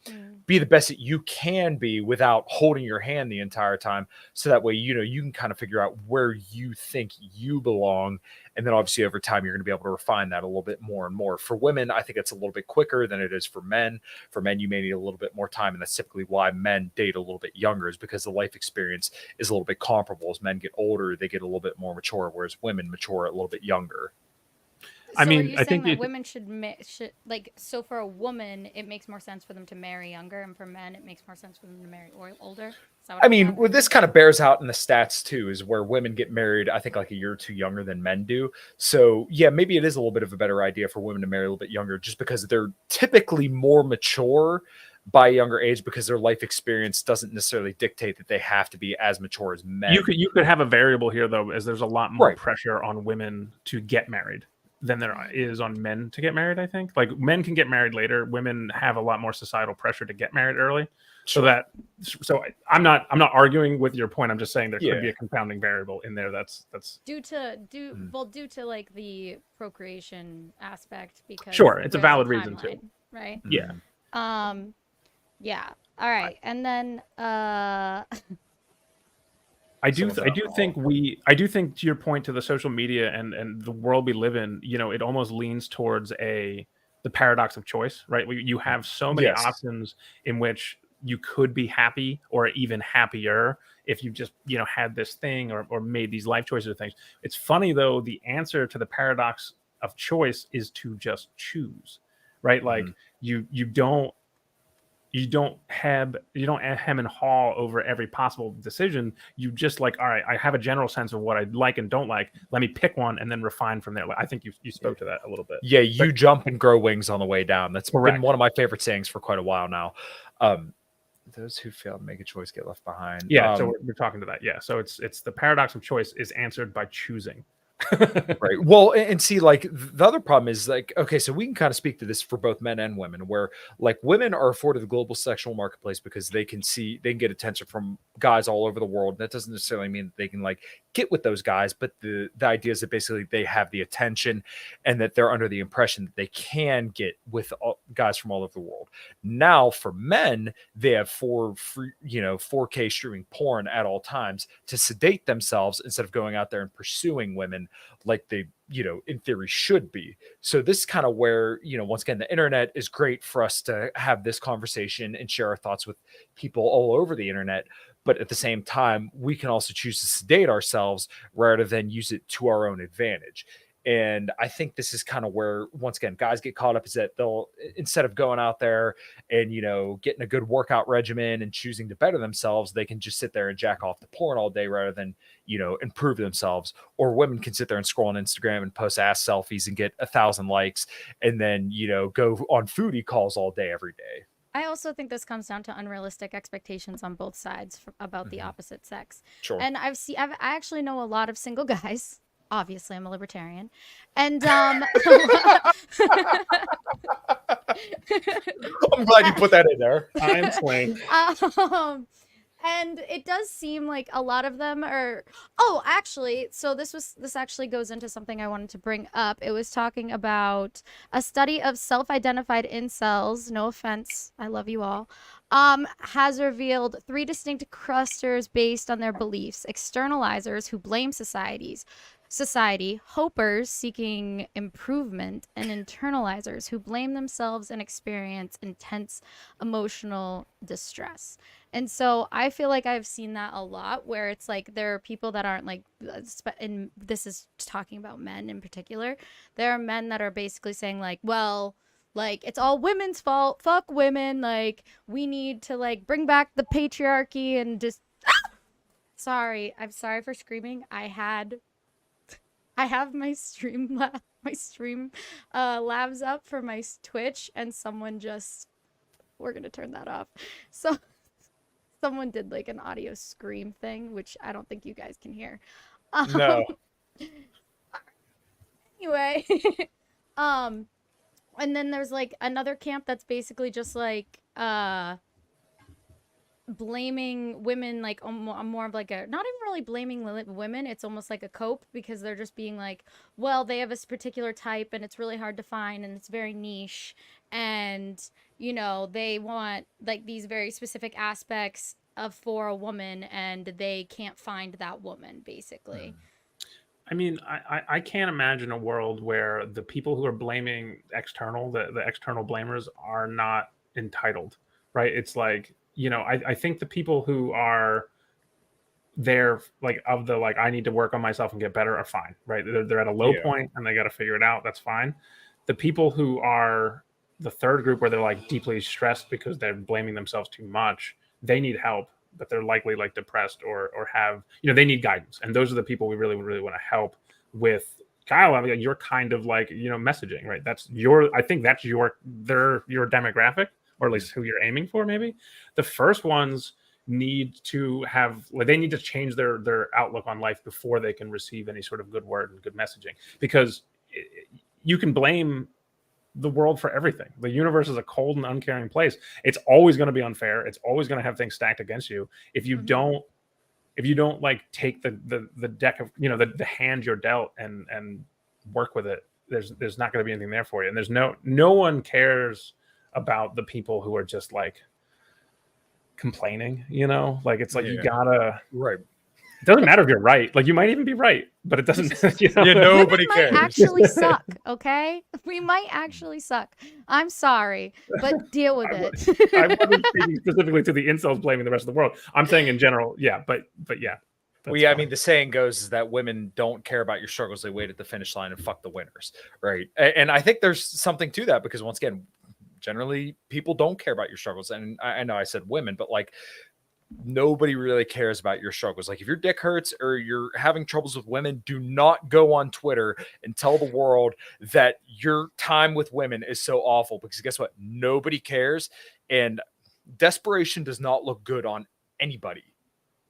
Mm. be the best that you can be without holding your hand the entire time, so that way you can kind of figure out where you think you belong, and then obviously over time you're going to be able to refine that a little bit more and more. For women, I think it's a little bit quicker than it is for men. For men, you may need a little bit more time, and that's typically why men date a little bit younger, is because the life experience is a little bit comparable. As men get older, they get a little bit more mature, whereas women mature a little bit younger. So I are mean, you I saying think that it, women should like, so for a woman it makes more sense for them to marry younger, and for men it makes more sense for them to marry older? Is that what I I'm mean, well, gathering? this kind of bears out in the stats too, is where women get married, I think, like a year or two younger than men do. So, yeah, maybe it is a little bit of a better idea for women to marry a little bit younger, just because they're typically more mature by a younger age, because their life experience doesn't necessarily dictate that they have to be as mature as men. you could have a variable here though, as there's a lot more Right. pressure on women to get married than there Right. is on men to get married. I think like men can get married later. Women have a lot more societal pressure to get married early. So Sure. I'm not arguing with your point. I'm just saying there could be Yeah. a compounding variable in there. That's due to like the procreation aspect, because sure. It's a there's valid reason too. timeline, right? Yeah. Yeah. All right. And then I do Someone's out think to your point, to the social media and the world we live in, it almost leans towards the paradox of choice, right? You have so many Yes. options in which you could be happy or even happier if you just had this thing or made these life choices or things. It's funny though, the answer to the paradox of choice is to just choose, right? Like you don't hem and haw over every possible decision. You just like, all right, I have a general sense of what I like and don't like. Let me pick one and then refine from there. I think you spoke to that a little bit. Yeah, you jump and grow wings on the way down. That's Correct. been one of my favorite sayings for quite a while now. Those who fail to make a choice get left behind. Yeah, so we're talking to that. Yeah, so it's the paradox of choice is answered by choosing. Right. Well, and see, like the other problem is like, okay, so we can kind of speak to this for both men and women, where like women are afforded the global sexual marketplace because they can get attention from guys all over the world. That doesn't necessarily mean that they can like get with those guys, but the idea is that basically they have the attention and that they're under the impression that they can get with guys from all over the world. Now for men, they have 4K streaming porn at all times to sedate themselves instead of going out there and pursuing women like they in theory should be. So this is kind of where once again, the internet is great for us to have this conversation and share our thoughts with people all over the internet, but at the same time we can also choose to sedate ourselves rather than use it to our own advantage. And I think this is kind of where, once again, guys get caught up, is that they'll, instead of going out there and, getting a good workout regimen and choosing to better themselves, they can just sit there and jack off the porn all day rather than, improve themselves. Or women can sit there and scroll on Instagram and post ass selfies and get 1,000 likes and then, go on foodie calls all day, every day. I also think this comes down to unrealistic expectations on both sides about the opposite sex. Sure. And I actually know a lot of single guys. Obviously, I'm a libertarian, and I'm glad you put that in there. I'm swaying. And it does seem like a lot of them are. Oh, actually, so this actually goes into something I wanted to bring up. It was talking about a study of self-identified incels. No offense, I love you all. Has revealed 3 distinct clusters based on their beliefs: externalizers who blame society, hopers seeking improvement, and internalizers who blame themselves and experience intense emotional distress. And so I feel like I've seen that a lot, where it's like there are people that aren't like, and this is talking about men in particular, there are men that are basically saying like, well, like it's all women's fault, fuck women, like we need to like bring back the patriarchy and just sorry, I'm sorry for screaming. I have my stream labs up for my Twitch, and someone just we're gonna turn that off. So someone did like an audio scream thing, which I don't think you guys can hear. No. Anyway, um, and then there's like another camp that's basically just like blaming women, like more of like a, not even really blaming women, it's almost like a cope, because they're just being like, well, they have this particular type and it's really hard to find and it's very niche, and you know, they want like these very specific aspects of for a woman and they can't find that woman basically. I mean, I can't imagine a world where the people who are blaming external, the external blamers, are not entitled, right? It's like, you know, I think the people who are there, like, of the, like, I need to work on myself and get better, are fine, right? They're at a low point and they got to figure it out. That's fine. The people who are the third group, where they're like deeply stressed because they're blaming themselves too much, they need help, but they're likely like depressed or have, you know, they need guidance. And those are the people we really want to help with. Kyle, I mean, you're kind of like, you know, messaging, right? That's your, I think that's your demographic, or at least who you're aiming for. Maybe the first ones need to have, like, they need to change their outlook on life before they can receive any sort of good word and good messaging, because you can blame the world for everything. The universe is a cold and uncaring place. It's always going to be unfair. It's always going to have things stacked against you. If you don't like take the deck of, you know, the hand you're dealt and work with it, there's not going to be anything there for you. And there's no one cares about the people who are just like complaining, you know, like, it's like, you gotta, right. It doesn't matter if you're right. Like, you might even be right, but it doesn't, you know? Yeah, nobody Women cares. might actually suck, okay? We might actually suck. I'm sorry, but deal with it. I wasn't speaking specifically to the incels blaming the rest of the world. I'm saying in general, yeah, but yeah. Well, yeah, I mean, the saying goes is that women don't care about your struggles. They wait at the finish line and fuck the winners, right? And I think there's something to that, because once again, generally people don't care about your struggles. And I know I said women, but like, nobody really cares about your struggles. Like, if your dick hurts or you're having troubles with women, do not go on Twitter and tell the world that your time with women is so awful, because guess what? Nobody cares. And desperation does not look good on anybody.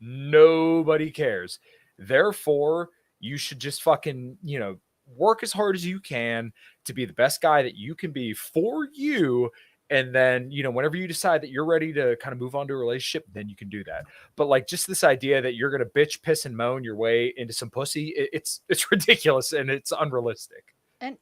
Nobody cares. Therefore, you should just fucking, you know, work as hard as you can to be the best guy that you can be for you. And then, you know, whenever you decide that you're ready to kind of move on to a relationship, then you can do that. But like, just this idea that you're going to bitch, piss, and moan your way into some pussy, it's ridiculous and it's unrealistic. And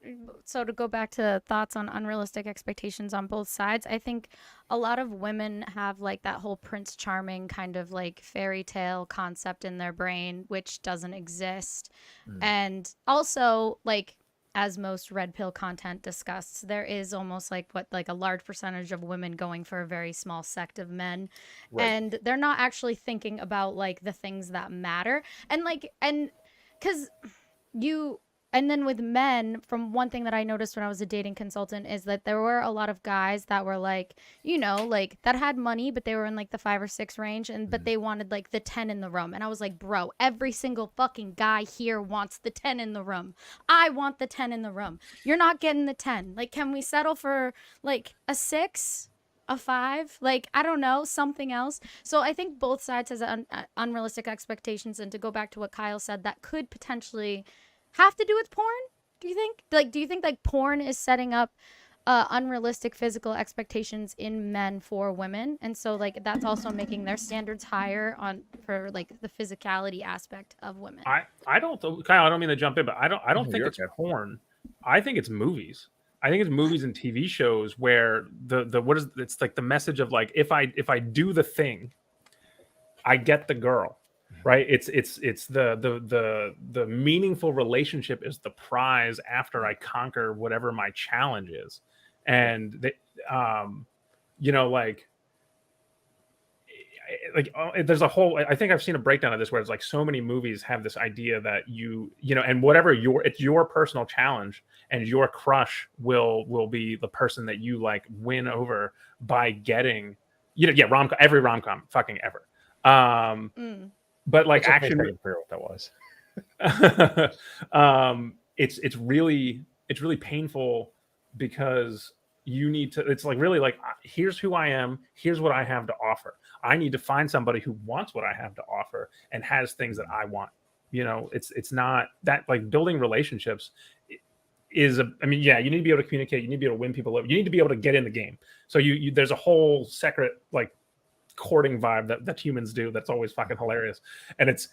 so to go back to thoughts on unrealistic expectations on both sides, I think a lot of women have like that whole Prince Charming kind of like fairy tale concept in their brain, which doesn't exist. And also, like, as most red pill content discusses, there is almost like a large percentage of women going for a very small sect of men. Right. And they're not actually thinking about like the things that matter. And like, and because and then with men, from one thing that I noticed when I was a dating consultant is that there were a lot of guys that were like, you know, like that had money, but they were in like the 5 or 6 range, and but they wanted like the 10 in the room. And I was like, bro, every single fucking guy here wants the 10 in the room. I want the 10 in the room. You're not getting the 10. Like, can we settle for like a 6? A 5, like, I don't know, something else. So I think both sides has unrealistic expectations. And to go back to what Kyle said, that could potentially have to do with porn. Do you think like porn is setting up unrealistic physical expectations in men for women, and so like that's also making their standards higher for like the physicality aspect of women? I don't, Kyle, I don't mean to jump in, but I don't think it's porn. I think it's movies. I think it's movies and TV shows where it's like the message of like, if I do the thing, I get the girl, right? It's the meaningful relationship is the prize after I conquer whatever my challenge is. And you know, like there's a whole, I think I've seen a breakdown of this where it's like so many movies have this idea that you know, and whatever it's your personal challenge, and your crush will be the person that you like win over by getting, you know, every rom-com fucking ever. But like, actually, what that was. it's really painful, because you need to, it's like really like, here's who I am, here's what I have to offer. I need to find somebody who wants what I have to offer and has things that I want. You know, it's not that, like, building relationships is I mean, yeah, you need to be able to communicate, you need to be able to win people over, you need to be able to get in the game. So you there's a whole separate like courting vibe that humans do that's always fucking hilarious. And it's,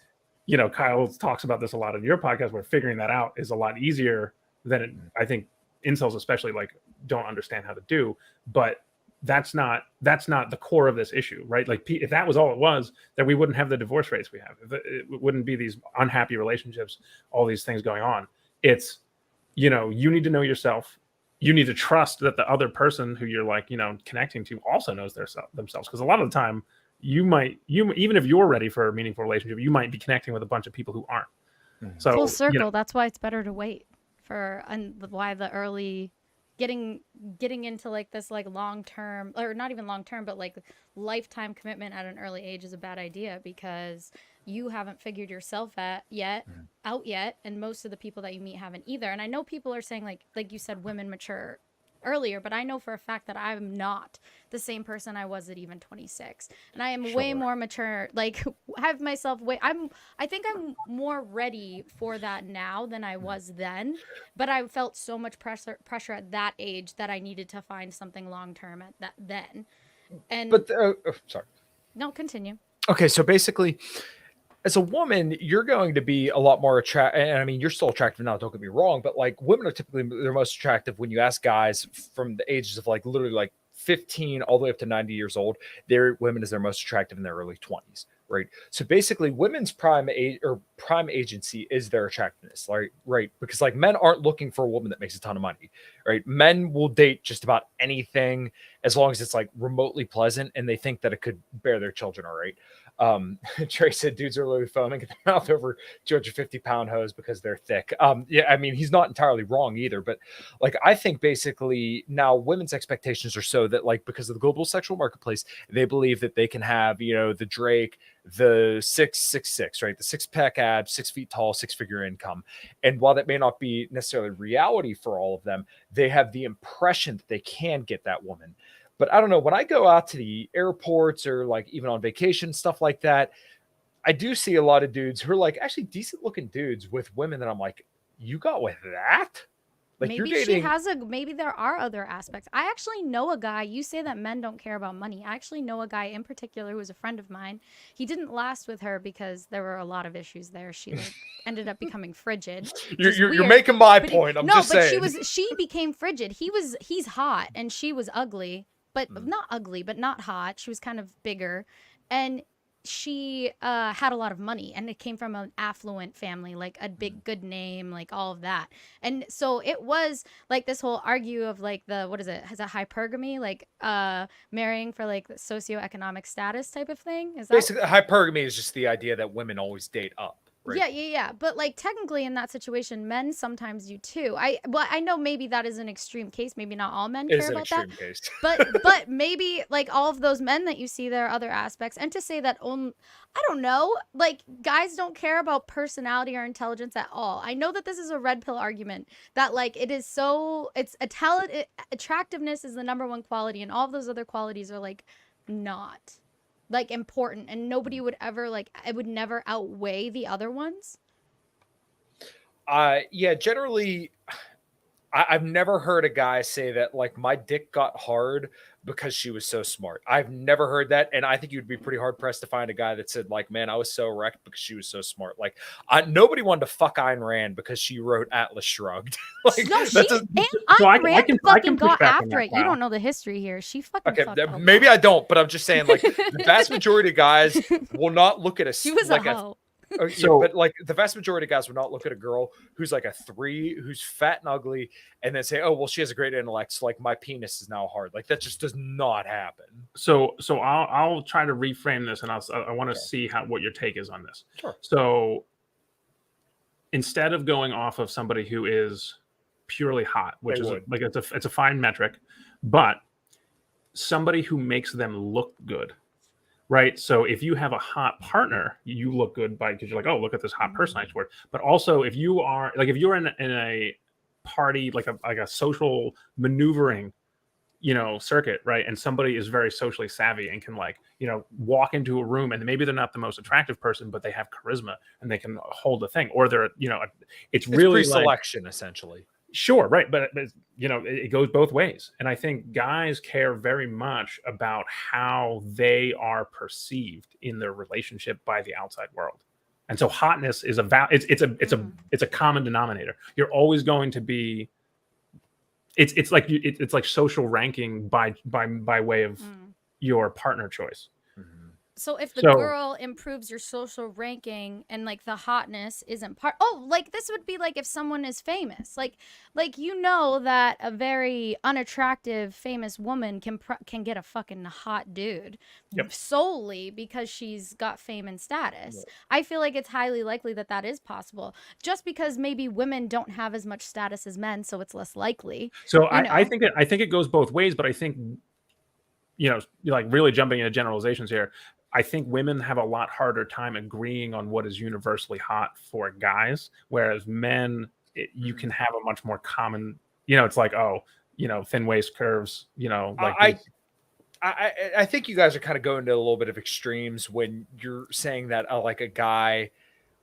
you know, Kyle talks about this a lot in your podcast, where figuring that out is a lot easier than it, I think incels especially like don't understand how to do. But that's not the core of this issue, right? Like, if that was all it was, then we wouldn't have the divorce rates we have. It wouldn't be these unhappy relationships, all these things going on. It's, you know, you need to know yourself. You need to trust that the other person who you're like, you know, connecting to also knows themselves. Because a lot of the time, even if you're ready for a meaningful relationship, you might be connecting with a bunch of people who aren't. So full circle. You know, that's why it's better to wait for, and why the early getting into like this like long term, or not even long term, but like lifetime commitment at an early age is a bad idea, because you haven't figured yourself out yet, and most of the people that you meet haven't either. And I know people are saying like you said, women mature earlier, but I know for a fact that I'm not the same person I was at even 26, and I am way more mature. Like, have myself I think I'm more ready for that now than I was then. But I felt so much pressure at that age that I needed to find something long term at that then. And But sorry. No, continue. Okay, so basically, as a woman, you're going to be a lot more attractive. And I mean, you're still attractive now, don't get me wrong, but like, women are typically they're most attractive when you ask guys from the ages of like literally like 15 all the way up to 90 years old. Women is their most attractive in their early 20s, right? So basically, women's prime age or prime agency is their attractiveness, right? Because like, men aren't looking for a woman that makes a ton of money, right? Men will date just about anything as long as it's like remotely pleasant and they think that it could bear their children, all right. Trey said dudes are literally foaming at their mouth over 250-pound hoes because they're thick. Yeah, I mean, he's not entirely wrong either, but like, I think basically now women's expectations are so that like, because of the global sexual marketplace, they believe that they can have, you know, the Drake, the 666, right? The 6-pack abs, 6 feet tall, 6-figure income. And while that may not be necessarily reality for all of them, they have the impression that they can get that woman. But I don't know, when I go out to the airports or like even on vacation, stuff like that, I do see a lot of dudes who are like actually decent looking dudes with women that I'm like, you got with that? Like, Maybe you're dating... maybe there are other aspects. I actually know a guy. You say that men don't care about money. I actually know a guy in particular who was a friend of mine. He didn't last with her because there were a lot of issues there. She like ended up becoming frigid. You're making my point. I'm just saying. She became frigid. He's hot and she was ugly, but not ugly, but not hot. She was kind of bigger, and she had a lot of money, and it came from an affluent family, like a big good name, like all of that. And so it was like this whole argue of like what is it? Has a hypergamy, like marrying for like the socioeconomic status type of thing? Is that basically hypergamy is just the idea that women always date up. Right. Yeah. But like technically in that situation, men sometimes do too. I know maybe that is an extreme case. Maybe not all men care about that. Case. but maybe like all of those men that you see, there are other aspects. And to say that I don't know, like guys don't care about personality or intelligence at all. I know that this is a red pill argument that like it's a talent. Attractiveness is the number one quality, and all of those other qualities are like not like important, and nobody would ever like it would never outweigh the other ones. Yeah, generally I've never heard a guy say that like my dick got hard because she was so smart. I've never heard that, and I think you'd be pretty hard pressed to find a guy that said like, man, I was so wrecked because she was so smart. Like nobody wanted to fuck Ayn Rand because she wrote Atlas Shrugged. Like, no, Ayn Rand fucking got after it. You don't know the history here. She fucking okay, maybe I don't, but I'm just saying like the vast majority of guys will not look at she was like a hoe. So, but like the vast majority of guys would not look at a girl who's like a 3, who's fat and ugly, and then say, "Oh, well, she has a great intellect, so like my penis is now hard." Like that just does not happen. So I'll try to reframe this, and I want to see what your take is on this. Sure. So instead of going off of somebody who is purely hot, which is like it's a fine metric, but somebody who makes them look good. Right. So if you have a hot partner, you look good because you're like, oh, look at this hot person I swear. But also if you're in a party, like a social maneuvering circuit, right? And somebody is very socially savvy and can like, walk into a room and maybe they're not the most attractive person, but they have charisma and they can hold a thing, or they're, it's really like pre-selection essentially. Sure, right, but it goes both ways, and I think guys care very much about how they are perceived in their relationship by the outside world, and so hotness is it's a common denominator. You're always going to be. It's like social ranking by way of your partner choice. So if the girl improves your social ranking and like the hotness isn't part, like this would be like if someone is famous, like that a very unattractive famous woman can get a fucking hot dude solely because she's got fame and status. Yep. I feel like it's highly likely that is possible, just because maybe women don't have as much status as men, so it's less likely. So I think it goes both ways, but I think like really jumping into generalizations here. I think women have a lot harder time agreeing on what is universally hot for guys, whereas men, you can have a much more common, it's like, thin waist curves, like I think you guys are kind of going to a little bit of extremes when you're saying that like a guy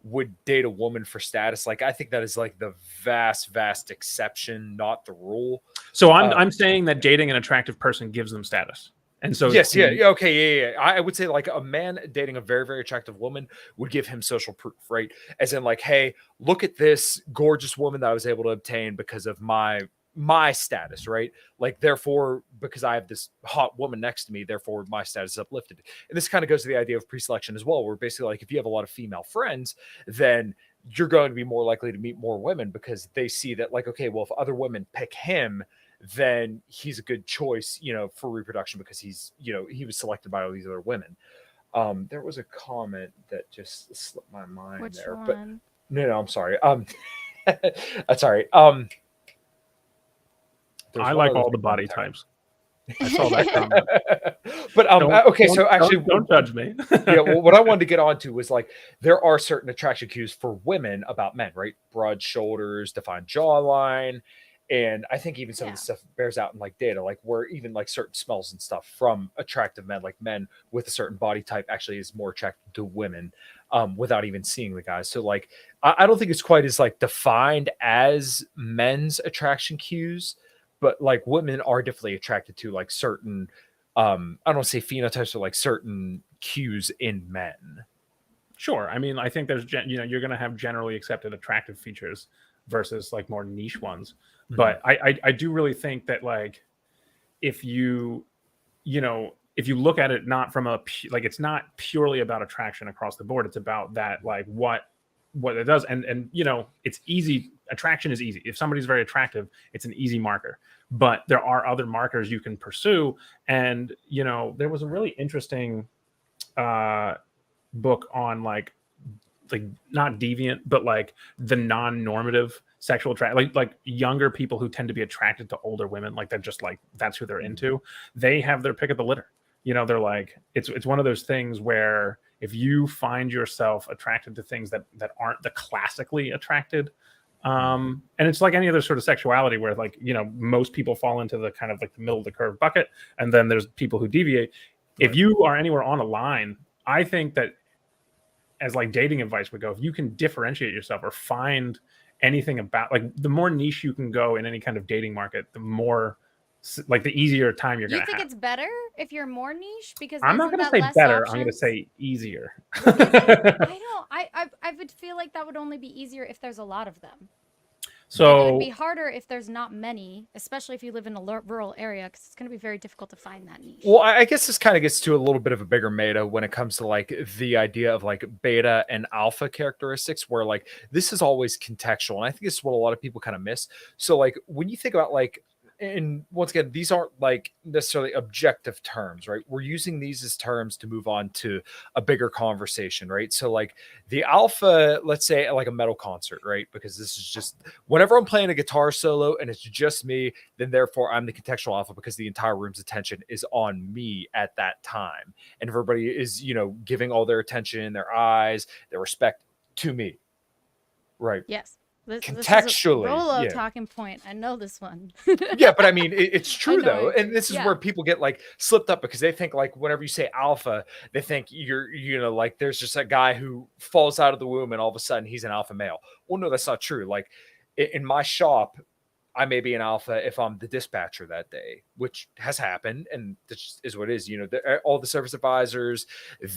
would date a woman for status. Like, I think that is like the vast exception, not the rule. So I'm saying that dating an attractive person gives them status. And so yes, okay. I would say like a man dating a very, very attractive woman would give him social proof, right? As in like, hey, look at this gorgeous woman that I was able to obtain because of my status, right? Like, therefore, because I have this hot woman next to me, therefore my status is uplifted. And this kind of goes to the idea of pre-selection as well, where basically like if you have a lot of female friends, then you're going to be more likely to meet more women because they see that like, okay, well, if other women pick him, then he's a good choice, for reproduction because he's, he was selected by all these other women. There was a comment that just slipped my mind. Which there, one? but no, I'm sorry. Sorry. I like all the body types. I saw that comment. But so actually, don't judge me. Well, what I wanted to get onto was like there are certain attraction cues for women about men, right? Broad shoulders, defined jawline. And I think even some of the stuff bears out in like data, like where even like certain smells and stuff from attractive men, like men with a certain body type actually is more attracted to women without even seeing the guys. So like, I don't think it's quite as like defined as men's attraction cues, but like women are definitely attracted to like certain, I don't want to say phenotypes, but like certain cues in men. Sure. I mean, I think there's, you're going to have generally accepted attractive features versus like more niche ones. But I do really think that like if you look at it not from it's not purely about attraction across the board. It's about that like what it does, and it's easy. Attraction is easy. If somebody's very attractive, it's an easy marker. But there are other markers you can pursue, and there was a really interesting book on like not deviant, but like the non-normative sexual attraction, like younger people who tend to be attracted to older women, like they're just like that's who they're into. They have their pick of the litter. They're like it's one of those things where if you find yourself attracted to things that aren't the classically attracted, and it's like any other sort of sexuality where like most people fall into the kind of like the middle of the curve bucket, and then there's people who deviate. Right. If you are anywhere on a line, I think that as like dating advice would go, if you can differentiate yourself or find anything about like the more niche you can go in any kind of dating market, the more like the easier time you're going to have. You think it's better if you're more niche? Because I'm not going to say better. I'm going to say easier. I would feel like that would only be easier if there's a lot of them. So like it would be harder if there's not many, especially if you live in a rural area, because it's going to be very difficult to find that niche. Well, I guess this kind of gets to a little bit of a bigger meta when it comes to like the idea of like beta and alpha characteristics, where like this is always contextual. And I think this is what a lot of people kind of miss. So like when you think about like, and once again, these aren't like necessarily objective terms, right? We're using these as terms to move on to a bigger conversation, right? So like the alpha, let's say like a metal concert, right? Because this is just whenever I'm playing a guitar solo and it's just me, then therefore I'm the contextual alpha because the entire room's attention is on me at that time. And everybody is, giving all their attention, their eyes, their respect to me. Right. Yes. This is a Contextually, Rolo yeah. talking point. I know this one. Yeah, but I mean, it's I true know, I though, and agree. this is Yeah. where people get like slipped up because they think like whenever you say alpha, they think like there's just a guy who falls out of the womb and all of a sudden he's an alpha male. Well, no, that's not true. Like in my shop, I may be an alpha if I'm the dispatcher that day, which has happened, and this is what it is. All the service advisors,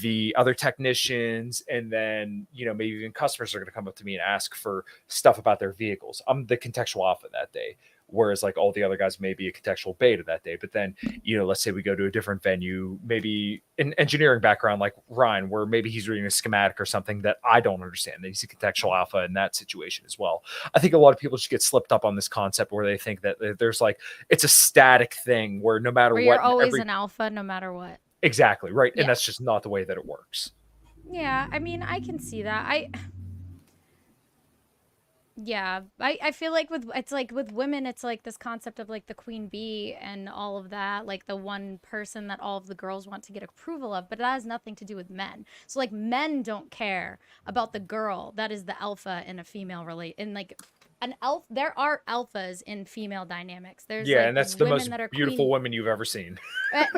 the other technicians, and then maybe even customers are going to come up to me and ask for stuff about their vehicles. I'm the contextual alpha that day, whereas like all the other guys may be a contextual beta that day. But then let's say we go to a different venue, maybe an engineering background like Ryan, where maybe he's reading a schematic or something that I don't understand. That he's a contextual alpha in that situation as well. I think a lot of people just get slipped up on this concept where they think that there's like it's a static thing where no matter Where what, you're always an alpha no matter what. Exactly, right. Yeah. And that's just not the way that it works. Yeah, I mean, I can see that. I feel like with women, it's like this concept of like the queen bee and all of that, like the one person that all of the girls want to get approval of, but that has nothing to do with men. So like men don't care about the girl that is the alpha in a female there are alphas in female dynamics. There's and that's the most that are beautiful women you've ever seen.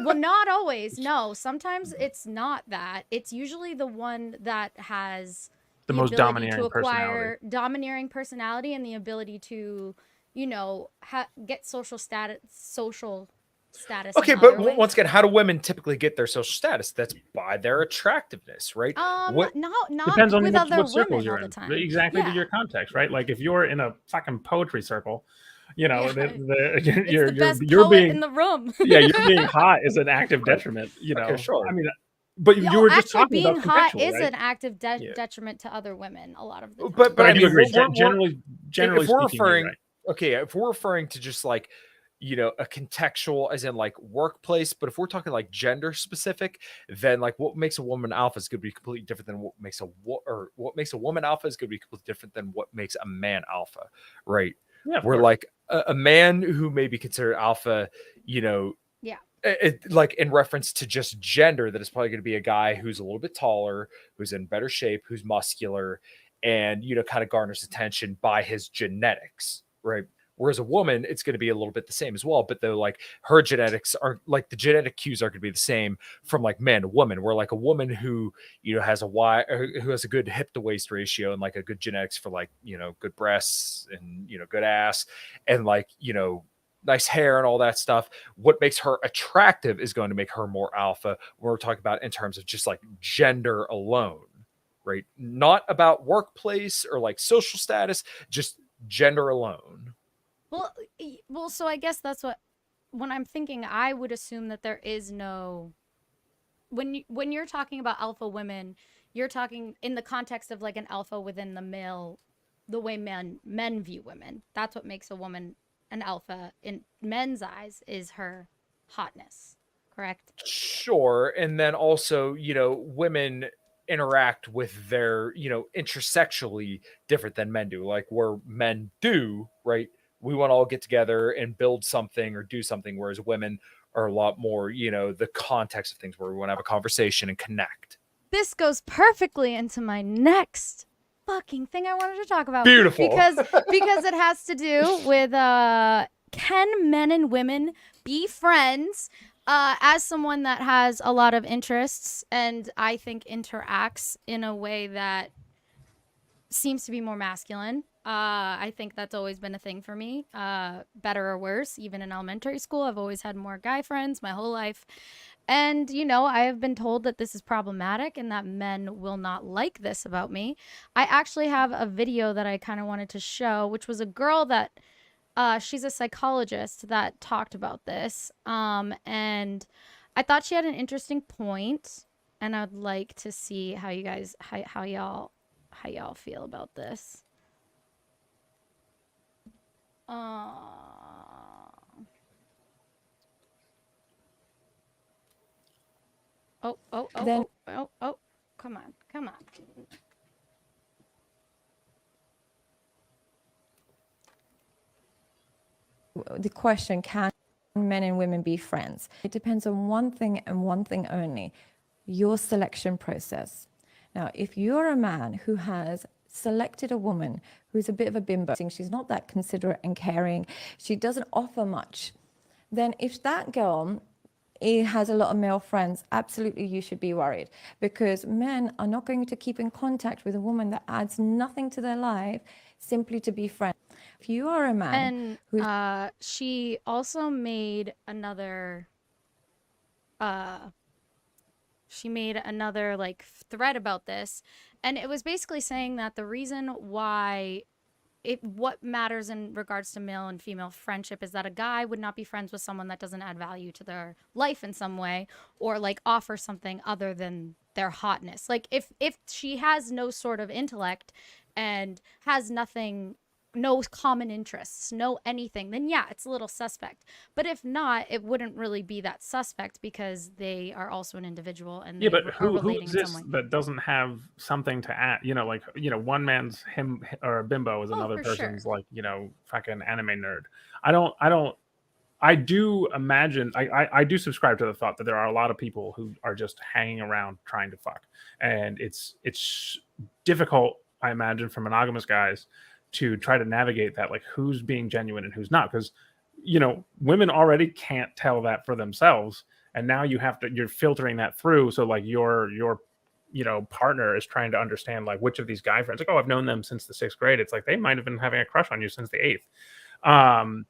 well, not always. No, sometimes it's not that. It's usually the one that has the most domineering personality and the ability to, get social status. Okay, but once again, how do women typically get their social status? That's by their attractiveness, right? Not depends on with other what circles women you're all the in. time. Exactly to your context, right? Like if you're in a fucking poetry circle, you're the best you're poet being in the room. Yeah, you're being hot is an active detriment. Okay, sure. I mean, but you were just talking being about hot contextual, is right? an active detriment to other women a lot of the time. But I I do mean, agree. generally Generally speaking, you're right. Okay, if we're referring to just like a contextual as in like workplace, but if we're talking like gender specific, then like what makes a woman alpha is going to be completely different than what makes a woman alpha is going to be completely different than what makes a man alpha, right? Yeah, where like a man who may be considered alpha, like in reference to just gender, that is probably going to be a guy who's a little bit taller, who's in better shape, who's muscular, and kind of garners attention by his genetics, right? Whereas a woman, it's going to be a little bit the same as well, but though like her genetics are like the genetic cues are going to be the same from like man to woman. Where like a woman who has who has a good hip to waist ratio and like a good genetics for like good breasts and good ass and like nice hair and all that stuff. What makes her attractive is going to make her more alpha. When we're talking about in terms of just like gender alone, right? Not about workplace or like social status, just gender alone. Well, so I guess that's when I'm thinking, I would assume that there is no, when you're talking about alpha women, you're talking in the context of like an alpha within the way men view women. That's what makes a woman an alpha in men's eyes, is her hotness, correct? Sure. And then also, women interact with their, intersexually different than men do, like where men do, right? We want to all get together and build something or do something, whereas women are a lot more, the context of things where we want to have a conversation and connect. This goes perfectly into my next fucking thing I wanted to talk about. Beautiful. Because it has to do with can men and women be friends? As someone that has a lot of interests and I think interacts in a way that seems to be more masculine. I think that's always been a thing for me, better or worse. Even in elementary school, I've always had more guy friends my whole life. And, I have been told that this is problematic and that men will not like this about me. I actually have a video that I kind of wanted to show, which was a girl that, she's a psychologist that talked about this. And I thought she had an interesting point, and I'd like to see how you guys, how y'all feel about this. Oh, come on. The question, can men and women be friends? It depends on one thing and one thing only, your selection process. Now, if you're a man who has selected a woman who's a bit of a bimbo, she's not that considerate and caring, she doesn't offer much, then if that girl has a lot of male friends, absolutely you should be worried, because men are not going to keep in contact with a woman that adds nothing to their life simply to be friends. If you are a man and she also made another like thread about this, and it was basically saying that the reason why what matters in regards to male and female friendship is that a guy would not be friends with someone that doesn't add value to their life in some way, or like offer something other than their hotness. Like if she has no sort of intellect and has nothing, no common interests, no anything, then yeah, it's a little suspect. But if not, it wouldn't really be that suspect, because they are also an individual and they but are who relating in some exists way. that doesn't have something to add? Like, one man's him or a bimbo is another for person's sure. like, fucking anime nerd. I do imagine, I do subscribe to the thought that there are a lot of people who are just hanging around trying to fuck, and it's difficult, I imagine, for monogamous guys to try to navigate that, like who's being genuine and who's not, because women already can't tell that for themselves, and now you're filtering that through, so like your partner is trying to understand like which of these guy friends, like, oh, I've known them since the 6th grade, it's like they might have been having a crush on you since the 8th.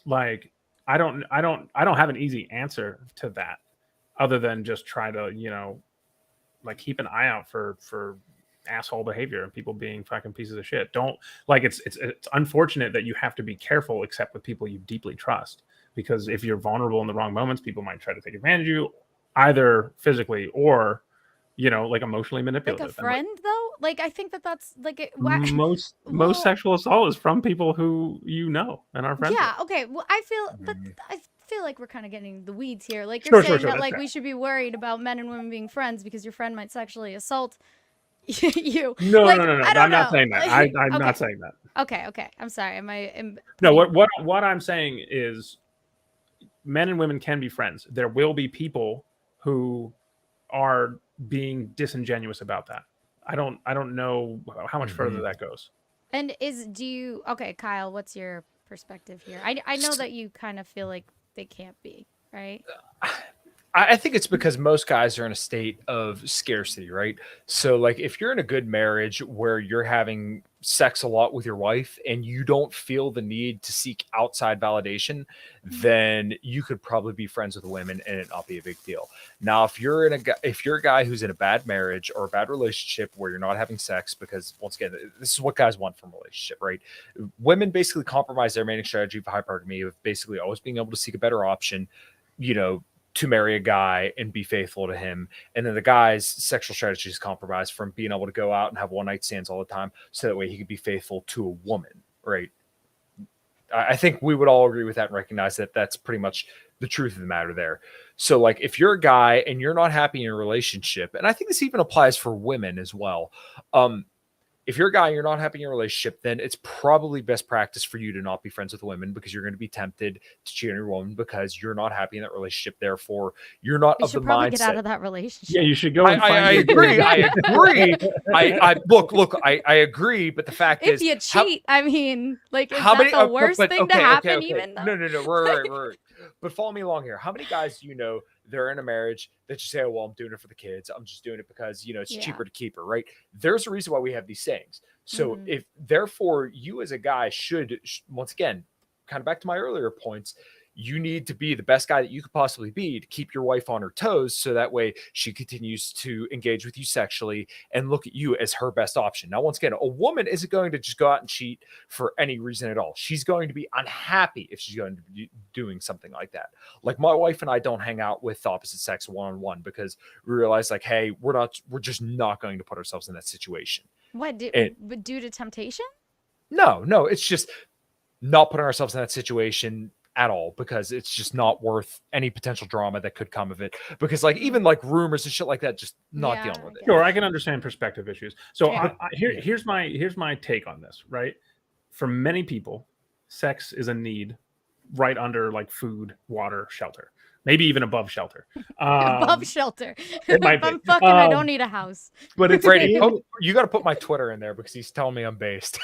Like I don't have an easy answer to that, other than just try to like keep an eye out for asshole behavior and people being fucking pieces of shit. Don't, like, it's unfortunate that you have to be careful except with people you deeply trust, because if you're vulnerable in the wrong moments, people might try to take advantage of you, either physically or like emotionally manipulative. Like a friend, though, like I think that's like most well, sexual assault is from people who and are friends yeah, with. okay, well, I feel like we're kind of getting the weeds here. Like Sure, you're saying that that's like fair. we should be worried about men and women being friends because your friend might sexually assault you. No, like, no. I don't I'm not know. saying that. I'm Okay. not saying that. Okay. I'm sorry. No, what I'm saying is men and women can be friends. There will be people who are being disingenuous about that. I don't know how much further that goes. And okay, Kyle, what's your perspective here? I know that you kind of feel like they can't be, right? I think it's because most guys are in a state of scarcity, right? So, like, if you're in a good marriage where you're having sex a lot with your wife and you don't feel the need to seek outside validation, then you could probably be friends with women and it not be a big deal. Now, if you're a guy who's in a bad marriage or a bad relationship where you're not having sex, because once again, this is what guys want from a relationship, right? Women basically compromise their mating strategy for hypergamy of basically always being able to seek a better option, to marry a guy and be faithful to him. And then the guy's sexual strategy is compromised from being able to go out and have one night stands all the time, so that way he could be faithful to a woman, right? I think we would all agree with that and recognize that that's pretty much the truth of the matter there. So, like, if you're a guy and you're not happy in your relationship, and I think this even applies for women as well, if you're a guy and you're not happy in your relationship, then it's probably best practice for you to not be friends with women, because you're going to be tempted to cheat on your woman because you're not happy in that relationship. Therefore, you're not You of the should probably mindset. get out of that relationship. Yeah, you should go and find I agree. I agree. I agree. But the fact If is, you cheat, I mean, like, is how that many? the worst thing to happen? Okay. Even though? No. Right. But follow me along here. How many guys do you know they're in a marriage that you say, "Oh, well, I'm doing it for the kids. I'm just doing it because it's cheaper to keep her." Right? There's a reason why we have these sayings. So if therefore you as a guy should once again, kind of back to my earlier points, you need to be the best guy that you could possibly be to keep your wife on her toes, so that way she continues to engage with you sexually and look at you as her best option. Now, once again, a woman isn't going to just go out and cheat for any reason at all. She's going to be unhappy if she's going to be doing something like that. Like, my wife and I don't hang out with the opposite sex one-on-one, because we realize, like, hey, we're just not going to put ourselves in that situation. What, due to temptation? No, it's just not putting ourselves in that situation at all, because it's just not worth any potential drama that could come of it, because like even like rumors and shit like that, just not dealing with it. Sure, I can understand perspective issues. So here's my take on this, right? For many people, sex is a need right under like food, water, shelter, maybe even above shelter. Above shelter. It might If I'm be. fucking, I don't need a house. But it's Brady, you got to put my Twitter in there because he's telling me I'm based.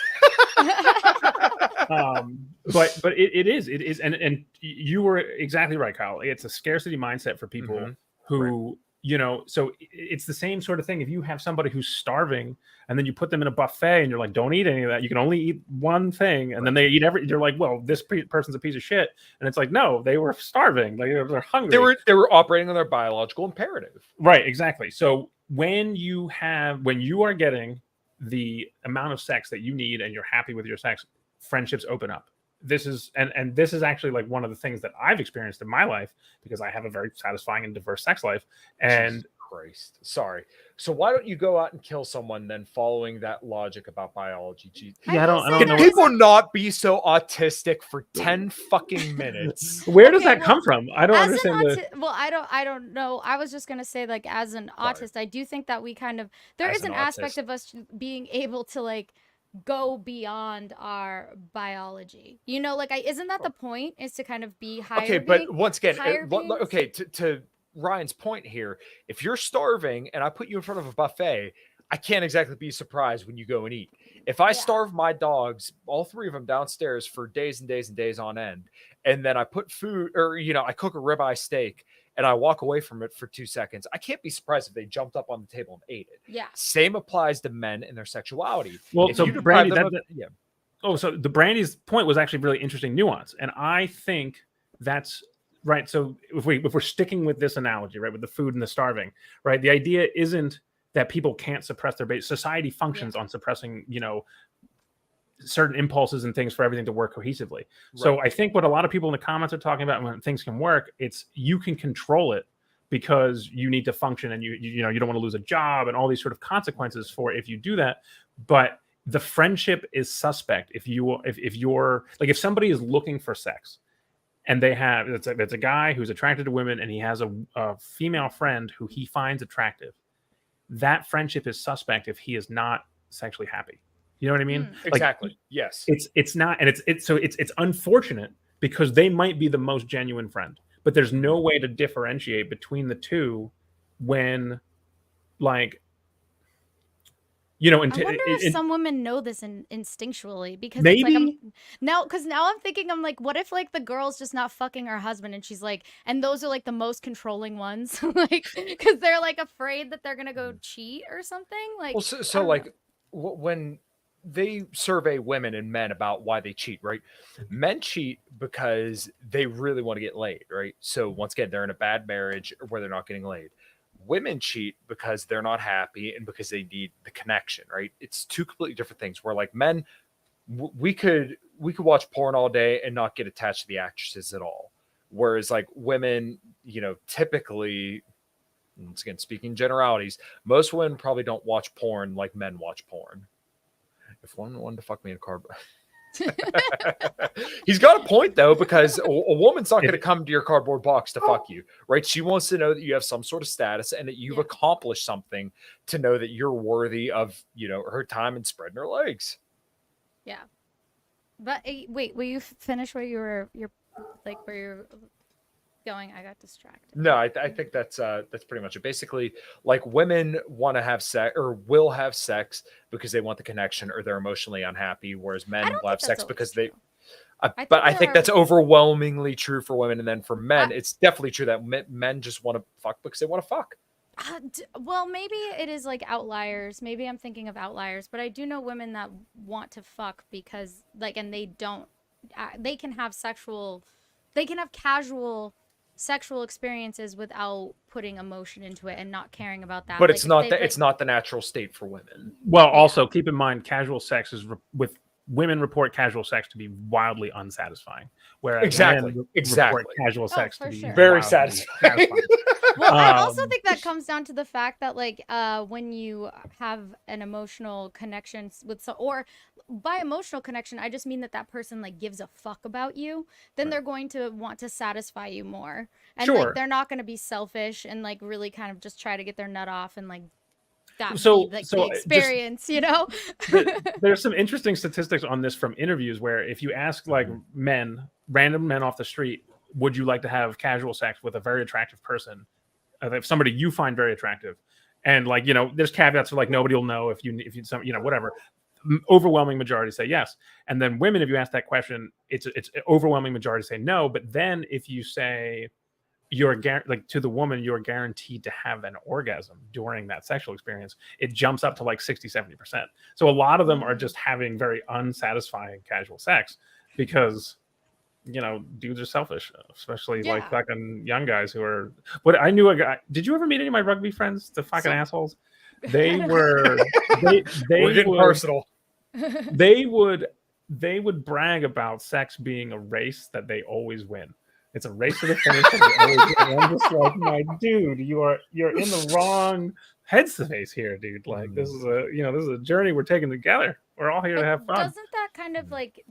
But it is, and you were exactly right, Kyle. It's a scarcity mindset for people who, you know, so it's the same sort of thing. If you have somebody who's starving and then you put them in a buffet and you're like, don't eat any of that. You can only eat one thing. And then they eat you're like, well, this person's a piece of shit. And it's like, no, they were starving. Like they're hungry. They were operating on their biological imperative. Right. Exactly. So when you are getting the amount of sex that you need and you're happy with your sex, friendships open up. This is and this is actually like one of the things that I've experienced in my life because I have a very satisfying and diverse sex life. And Jesus Christ, sorry. So why don't you go out and kill someone then, following that logic about biology? Yeah, I don't know. Can people not be so autistic for 10 fucking minutes? Where does that come from? I don't understand. Well, I don't know. I was just gonna say, like, as an autist, I do think that we kind of there is an aspect of us being able to like go beyond our biology. You know, like isn't that the point? Is to kind of be higher. Okay, but once again, okay, to Ryan's point here, if you're starving and I put you in front of a buffet, I can't exactly be surprised when you go and eat. If I starve my dogs, all 3 of them downstairs for days and days and days on end, and then I put food, or, you know, I cook a ribeye steak and I walk away from it for 2 seconds, I can't be surprised if they jumped up on the table and ate it. Yeah. Same applies to men and their sexuality. Well, if so Brandi, yeah. Oh, so the Brandy's point was actually really interesting nuance. And I think that's right. So if we're sticking with this analogy, right, with the food and the starving, right, the idea isn't that people can't suppress their base. Society functions on suppressing, you know, certain impulses and things for everything to work cohesively. Right. So I think what a lot of people in the comments are talking about when things can work, it's you can control it because you need to function and you know, you don't want to lose a job and all these sort of consequences for if you do that. But the friendship is suspect if you're like, if somebody is looking for sex and they have, it's a guy who's attracted to women and he has a female friend who he finds attractive, that friendship is suspect if he is not sexually happy. You know what I mean? Exactly. Like, yes. It's not, and it's unfortunate because they might be the most genuine friend, but there's no way to differentiate between the two when, like, you know, I wonder if some women know this instinctually because maybe it's like now I'm thinking, I'm like, what if like the girl's just not fucking her husband and she's like, and those are like the most controlling ones, like because they're like afraid that they're gonna go cheat or something. Like, well, so like when they survey women and men about why they cheat, right? Men cheat because they really want to get laid, right? So once again, they're in a bad marriage where they're not getting laid. Women cheat because they're not happy and because they need the connection, right? It's 2 completely different things. Where like men, we could watch porn all day and not get attached to the actresses at all. Whereas like women, you know, typically, once again, speaking generalities, most women probably don't watch porn like men watch porn. If one wanted to fuck me in a car, he's got a point though, because a woman's not going to come to your cardboard box to fuck you, right? She wants to know that you have some sort of status and that you've accomplished something to know that you're worthy of, you know, her time and spreading her legs. Yeah. But wait, will you finish where you're going? I got distracted. No, I think that's pretty much it. Basically, like women want to have sex or will have sex because they want the connection or they're emotionally unhappy, whereas men will have sex because they. But I think that's overwhelmingly true for women, and then for men, it's definitely true that men just want to fuck because they want to fuck. Well, maybe it is like outliers. Maybe I'm thinking of outliers, but I do know women that want to fuck because like, and they don't. They can have casual sexual experiences without putting emotion into it and not caring about that. But like, it's not the natural state for women. Well, also keep in mind, casual sex is with women report casual sex to be wildly unsatisfying, whereas men report casual sex to be very satisfying. Well, I also think that comes down to the fact that like when you have an emotional connection or by emotional connection, I just mean that person like gives a fuck about you, then they're going to want to satisfy you more. And like they're not going to be selfish and like really kind of just try to get their nut off and like that be like the experience, you know? There's some interesting statistics on this from interviews where if you ask like random men off the street, would you like to have casual sex with a very attractive person, if somebody you find very attractive, and like, you know, there's caveats for like nobody will know if you some, you know, whatever. Overwhelming majority say yes. And then women, if you ask that question, it's overwhelming majority say no. But then if you say you're like to the woman, you're guaranteed to have an orgasm during that sexual experience, it jumps up to like 60-70%. So a lot of them are just having very unsatisfying casual sex because, you know, dudes are selfish, especially like fucking young guys who are. What I knew a guy. Did you ever meet any of my rugby friends? The fucking assholes. They were. We're getting personal. They would brag about sex being a race that they always win. It's a race to the finish. And I'm just like, my dude, you're in the wrong headspace here, dude. Like this is a journey we're taking together. We're all here to have fun. Doesn't that kind of like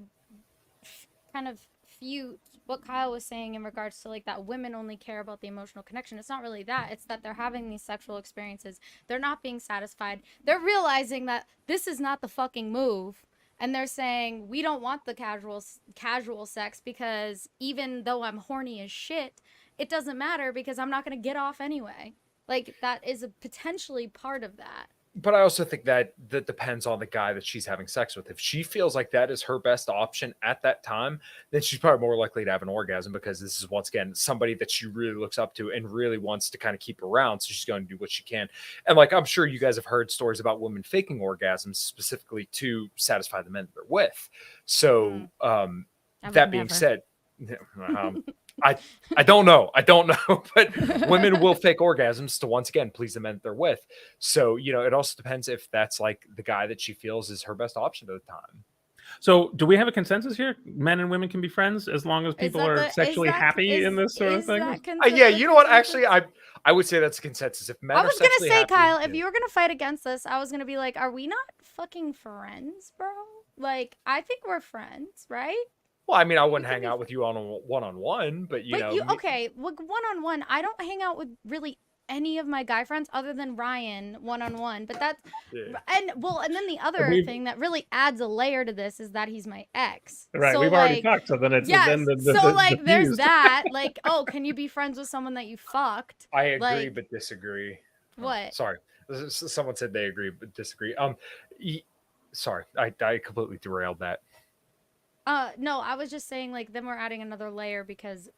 refute what Kyle was saying in regards to like that women only care about the emotional connection? It's not really that. It's that they're having these sexual experiences. They're not being satisfied. They're realizing that this is not the fucking move. And they're saying, we don't want the casual sex because even though I'm horny as shit, it doesn't matter because I'm not going to get off anyway. Like, that is potentially part of that. But I also think that depends on the guy that she's having sex with. If she feels like that is her best option at that time, then she's probably more likely to have an orgasm because this is, once again, somebody that she really looks up to and really wants to kind of keep around. So she's going to do what she can. And like, I'm sure you guys have heard stories about women faking orgasms specifically to satisfy the men they're with. So that being said, I don't know, but women will fake orgasms to, once again, please the men that they're with. So, you know, it also depends if that's like the guy that she feels is her best option at the time. So do we have a consensus here? Men and women can be friends as long as people are sexually happy in this sort of thing? Yeah, you know what? Actually, I would say that's a consensus. If men I was going to say, Kyle, if you were going to fight against this, I was going to be like, are we not fucking friends, bro? Like, I think we're friends, right? Well, I mean, I wouldn't hang out with you on a one-on-one, but you know. Okay, look, one-on-one, I don't hang out with really any of my guy friends other than Ryan one-on-one. But that's and then the other thing that really adds a layer to this is that he's my ex. Right, so, we've already talked. So then it's there's that. Like, oh, can you be friends with someone that you fucked? I agree, but disagree. What? Oh, sorry, someone said they agree but disagree. Sorry, I completely derailed that. No, I was just saying, like, then we're adding another layer because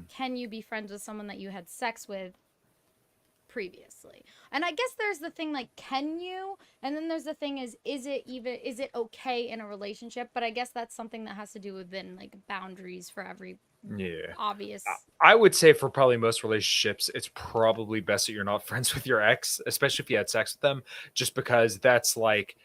can you be friends with someone that you had sex with previously? And I guess there's the thing, like, can you? And then there's the thing is it okay in a relationship? But I guess that's something that has to do within, like, boundaries for every obvious. I would say for probably most relationships, it's probably best that you're not friends with your ex, especially if you had sex with them, just because that's like,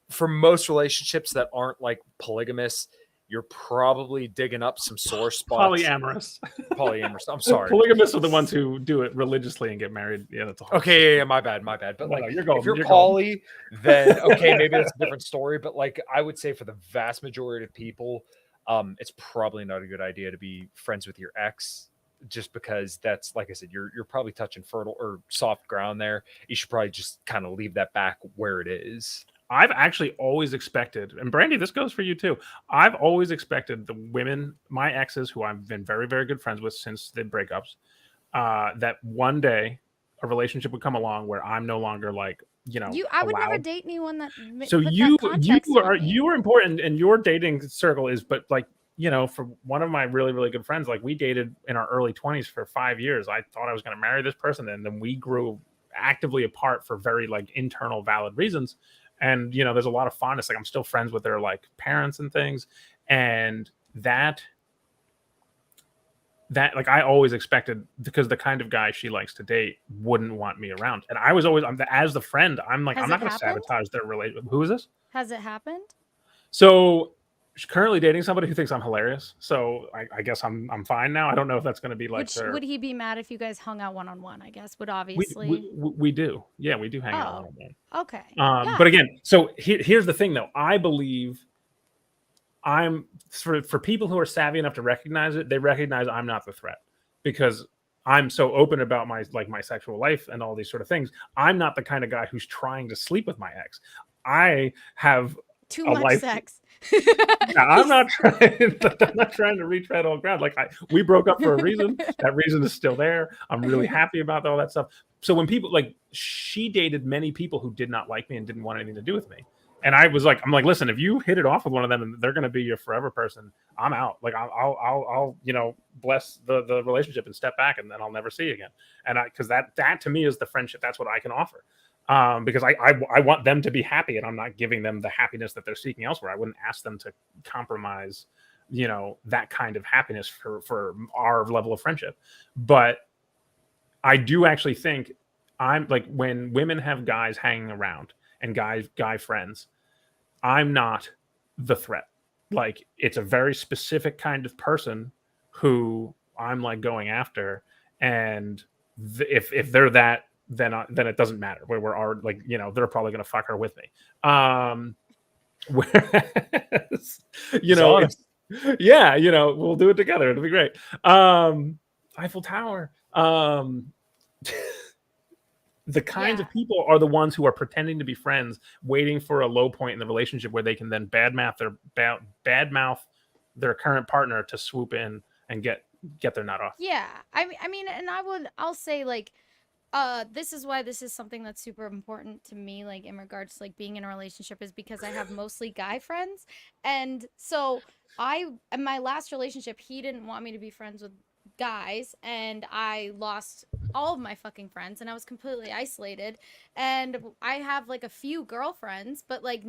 for most relationships that aren't like polygamous, you're probably digging up some sore spots. Polyamorous. I'm sorry. Polygamists are the ones who do it religiously and get married. Yeah, that's a hard okay. Yeah, my bad. But like, if you're poly, then okay, maybe that's a different story. But like, I would say for the vast majority of people, it's probably not a good idea to be friends with your ex, just because that's, like I said, you're probably touching fertile or soft ground there. You should probably just kind of leave that back where it is. I've actually always expected, and Brandi, this goes for you too. I've always expected the women, my exes, who I've been very, very good friends with since the breakups, that one day a relationship would come along where I'm no longer like, you know, I would never date anyone that. So you are important, and your dating circle is, but like, you know, for one of my really, really good friends, like we dated in our early 20s for 5 years. I thought I was going to marry this person, and then we grew actively apart for very like internal valid reasons. And, you know, there's a lot of fondness. Like I'm still friends with their like parents and things. And that like I always expected, because the kind of guy she likes to date wouldn't want me around. And I was always, as the friend, I'm like, I'm not going to sabotage their relationship. Who is this? Has it happened? So she's currently dating somebody who thinks I'm hilarious. So I guess I'm fine now. I don't know if that's going to be like. Would he be mad if you guys hung out one-on-one? I guess would obviously. We do. Yeah, we do hang out one-on-one. Okay. But again, so here's the thing though. I believe I'm for people who are savvy enough to recognize it. They recognize I'm not the threat because I'm so open about my sexual life and all these sort of things. I'm not the kind of guy who's trying to sleep with my ex. I have Too a much life. sex. Yeah, I'm not trying to retread old ground. Like we broke up for a reason. That reason is still there. I'm really happy about all that stuff. So when people like she dated many people who did not like me and didn't want anything to do with me. And I'm like, listen, if you hit it off with one of them and they're going to be your forever person, I'm out. Like I'll bless the relationship and step back, and then I'll never see you again. And because that to me is the friendship. That's what I can offer. Because I want them to be happy, and I'm not giving them the happiness that they're seeking elsewhere. I wouldn't ask them to compromise, that kind of happiness for our level of friendship. But I do actually think I'm like when women have guys hanging around and guy friends, I'm not the threat. Like it's a very specific kind of person who I'm like going after, and if they're that, then it doesn't matter. Where we're already like they're probably gonna fuck her with me. Whereas yeah, we'll do it together. It'll be great. Eiffel Tower. The kinds of people are the ones who are pretending to be friends, waiting for a low point in the relationship where they can then badmouth their current partner to swoop in and get their nut off. Yeah, I mean, and I'll say like, this is why this is something that's super important to me, like in regards to like being in a relationship, is because I have mostly guy friends, and so in my last relationship, he didn't want me to be friends with guys, and I lost all of my fucking friends, and I was completely isolated, and I have like a few girlfriends, but like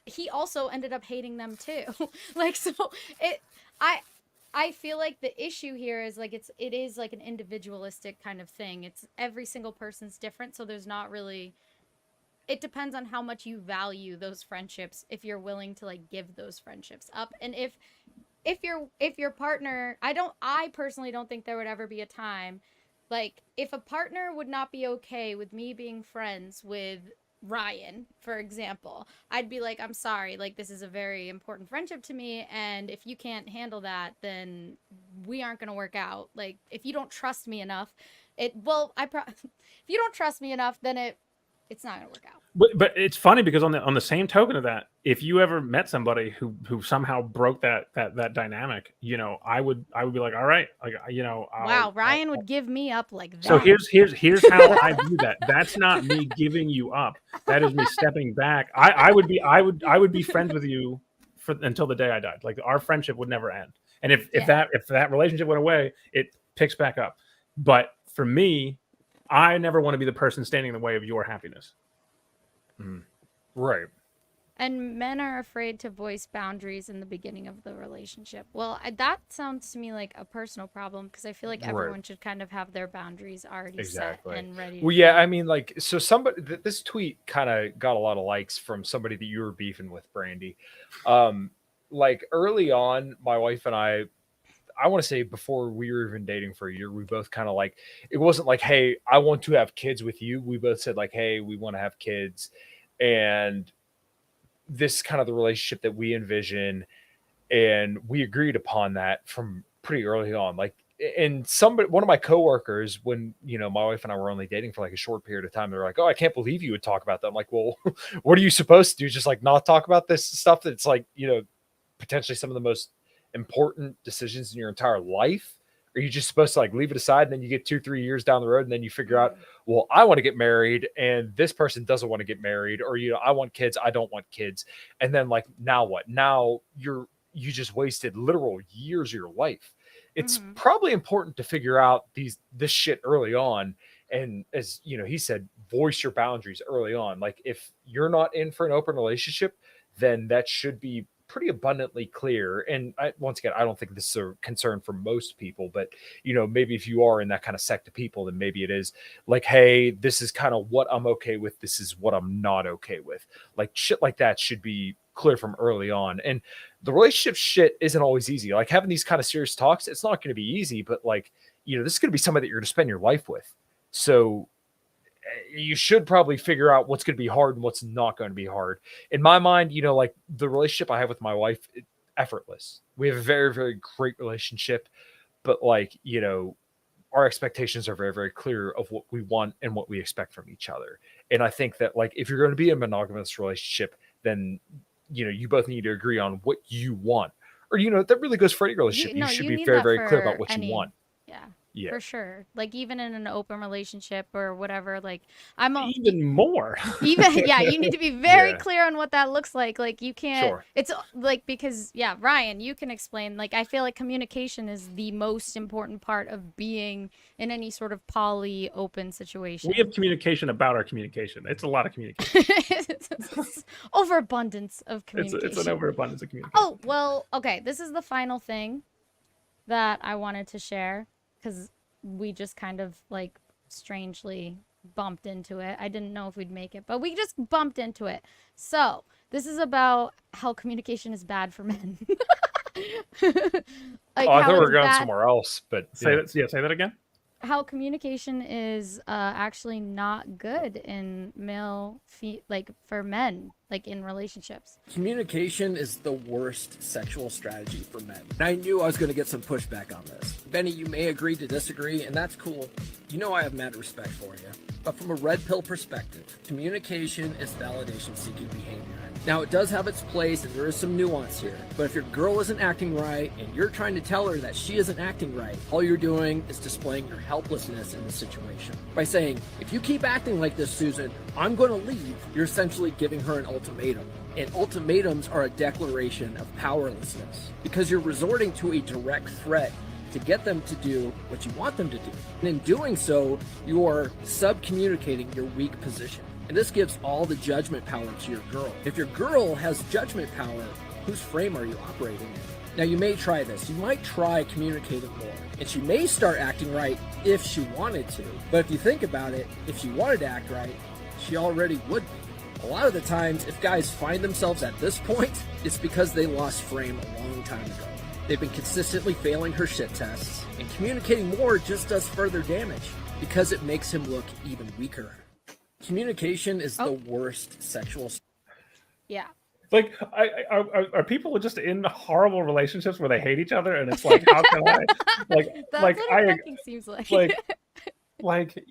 he also ended up hating them too. Like so it I feel like the issue here is like it is like an individualistic kind of thing. It's every single person's different, so there's not really, it depends on how much you value those friendships, if you're willing to like give those friendships up. And if your partner, I personally don't think there would ever be a time like if a partner would not be okay with me being friends with Ryan, for example, I'd be like, I'm sorry, like this is a very important friendship to me, and if you can't handle that, then we aren't going to work out. Like if you don't trust me enough, if you don't trust me enough, then it's not going to work out. But it's funny because on the same token of that, if you ever met somebody who somehow broke that dynamic, I would be like, all right, like wow, Ryan would give me up like that. So here's how I view that. That's not me giving you up. That is me stepping back. I would be friends with you until the day I died. Like our friendship would never end. And if that relationship went away, it picks back up. But for me, I never want to be the person standing in the way of your happiness. Right. And men are afraid to voice boundaries in the beginning of the relationship. Well, that sounds to me like a personal problem, because I feel like everyone should kind of have their boundaries already set and ready. Well, yeah, I mean, like, so somebody, this tweet kind of got a lot of likes from somebody that you were beefing with, Brandi. Like early on, my wife and I want to say before we were even dating for a year, we both kind of like, it wasn't like, hey, I want to have kids with you. We both said like, hey, we want to have kids. And this kind of the relationship that we envision. And we agreed upon that from pretty early on. Like, and one of my coworkers, when, my wife and I were only dating for like a short period of time, they were like, oh, I can't believe you would talk about that. I'm like, well, what are you supposed to do? Just like not talk about this stuff that's like, potentially some of the most important decisions in your entire life? Are you just supposed to like leave it aside, and then you get 2-3 years down the road and then you figure out, well, I want to get married and this person doesn't want to get married, or I want kids, I don't want kids. And then like, now what? Now you just wasted literal years of your life. It's probably important to figure out this shit early on. And as he said, voice your boundaries early on. Like if you're not in for an open relationship, then that should be pretty abundantly clear. And once again, I don't think this is a concern for most people, but maybe if you are in that kind of sect of people, then maybe it is like, hey, this is kind of what I'm okay with, this is what I'm not okay with. Like shit like that should be clear from early on. And the relationship shit isn't always easy. Like having these kind of serious talks, it's not going to be easy, but like, this is going to be somebody that you're going to spend your life with. So you should probably figure out what's going to be hard and what's not going to be hard. In my mind, like the relationship I have with my wife, effortless. We have a very, very great relationship, but like, our expectations are very, very clear of what we want and what we expect from each other. And I think that like, if you're going to be in a monogamous relationship, then you both need to agree on what you want. Or, that really goes for any relationship. You should be very, very clear about what you want. Yeah, for sure. Like even in an open relationship or whatever, like even more. You need to be very clear on what that looks like. Like you can't. Sure. It's like because Ryan, you can explain. Like I feel like communication is the most important part of being in any sort of poly open situation. We have communication about our communication. It's a lot of communication. Overabundance of communication. It's an overabundance of communication. Oh well, okay. This is the final thing that I wanted to share. Because we just kind of like strangely bumped into it. I didn't know if we'd make it, but we just bumped into it. So this is about how communication is bad for men. I thought we were going somewhere else, but say that again. How communication is actually not good in for men, like in relationships. Communication is the worst sexual strategy for men. I knew I was going to get some pushback on this. Benny, you may agree to disagree, and that's cool. I have mad respect for you. But from a red pill perspective, communication is validation-seeking behavior. Now, it does have its place, and there is some nuance here. But if your girl isn't acting right, and you're trying to tell her that she isn't acting right, all you're doing is displaying your helplessness in the situation. By saying, if you keep acting like this, Susan, I'm going to leave, you're essentially giving her an ultimatum. And ultimatums are a declaration of powerlessness, because you're resorting to a direct threat to get them to do what you want them to do. And in doing so, you are sub-communicating your weak position. And this gives all the judgment power to your girl. If your girl has judgment power, whose frame are you operating in? Now you may try this. You might try communicating more. And she may start acting right if she wanted to. But if you think about it, if she wanted to act right, she already would be. A lot of the times, if guys find themselves at this point, it's because they lost frame a long time ago. They've been consistently failing her shit tests, and communicating more just does further damage because it makes him look even weaker. Communication is the worst sexual. Yeah. Like, are people just in horrible relationships where they hate each other, and it's like, how can I? That's what it fucking seems like. Like,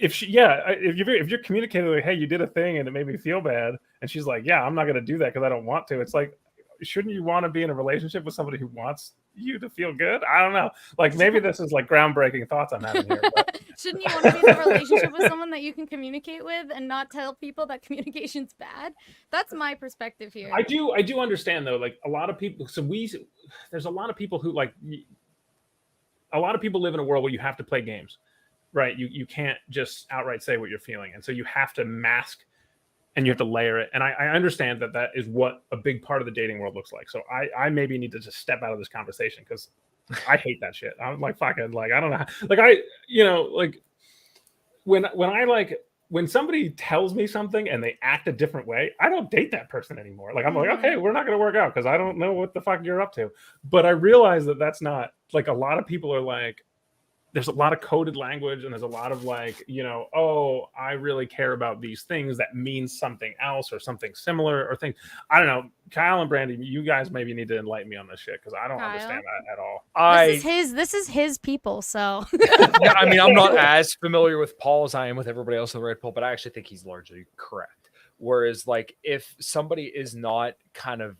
if you're communicating like, hey, you did a thing and it made me feel bad, and she's like, yeah, I'm not gonna do that because I don't want to. It's like, shouldn't you want to be in a relationship with somebody who wants you to feel good? I don't know. Like maybe this is like groundbreaking thoughts I'm having here. But... Shouldn't you want to be in a relationship with someone that you can communicate with and not tell people that communication's bad? That's my perspective here. I do understand though. Like a lot of people. There's a lot of people who like. A lot of people live in a world where you have to play games, right? You can't just outright say what you're feeling, and so you have to mask. And you have to layer it. And I understand that is what a big part of the dating world looks like. So I maybe need to just step out of this conversation because I hate that shit. I'm like, fucking, like, I don't know. Like, when somebody tells me something and they act a different way, I don't date that person anymore. Like, I'm like, okay, we're not going to work out because I don't know what the fuck you're up to. But I realize that that's not, like, a lot of people are like, there's a lot of coded language and there's a lot of like, oh, I really care about these things that means something else or something similar or things. I don't know. Kyle and Brandi, you guys maybe need to enlighten me on this shit because I don't understand that at all. This is his people, so. Yeah, I mean, I'm not as familiar with Paul as I am with everybody else on the Red Pill, but I actually think he's largely correct. Whereas, like, if somebody is not kind of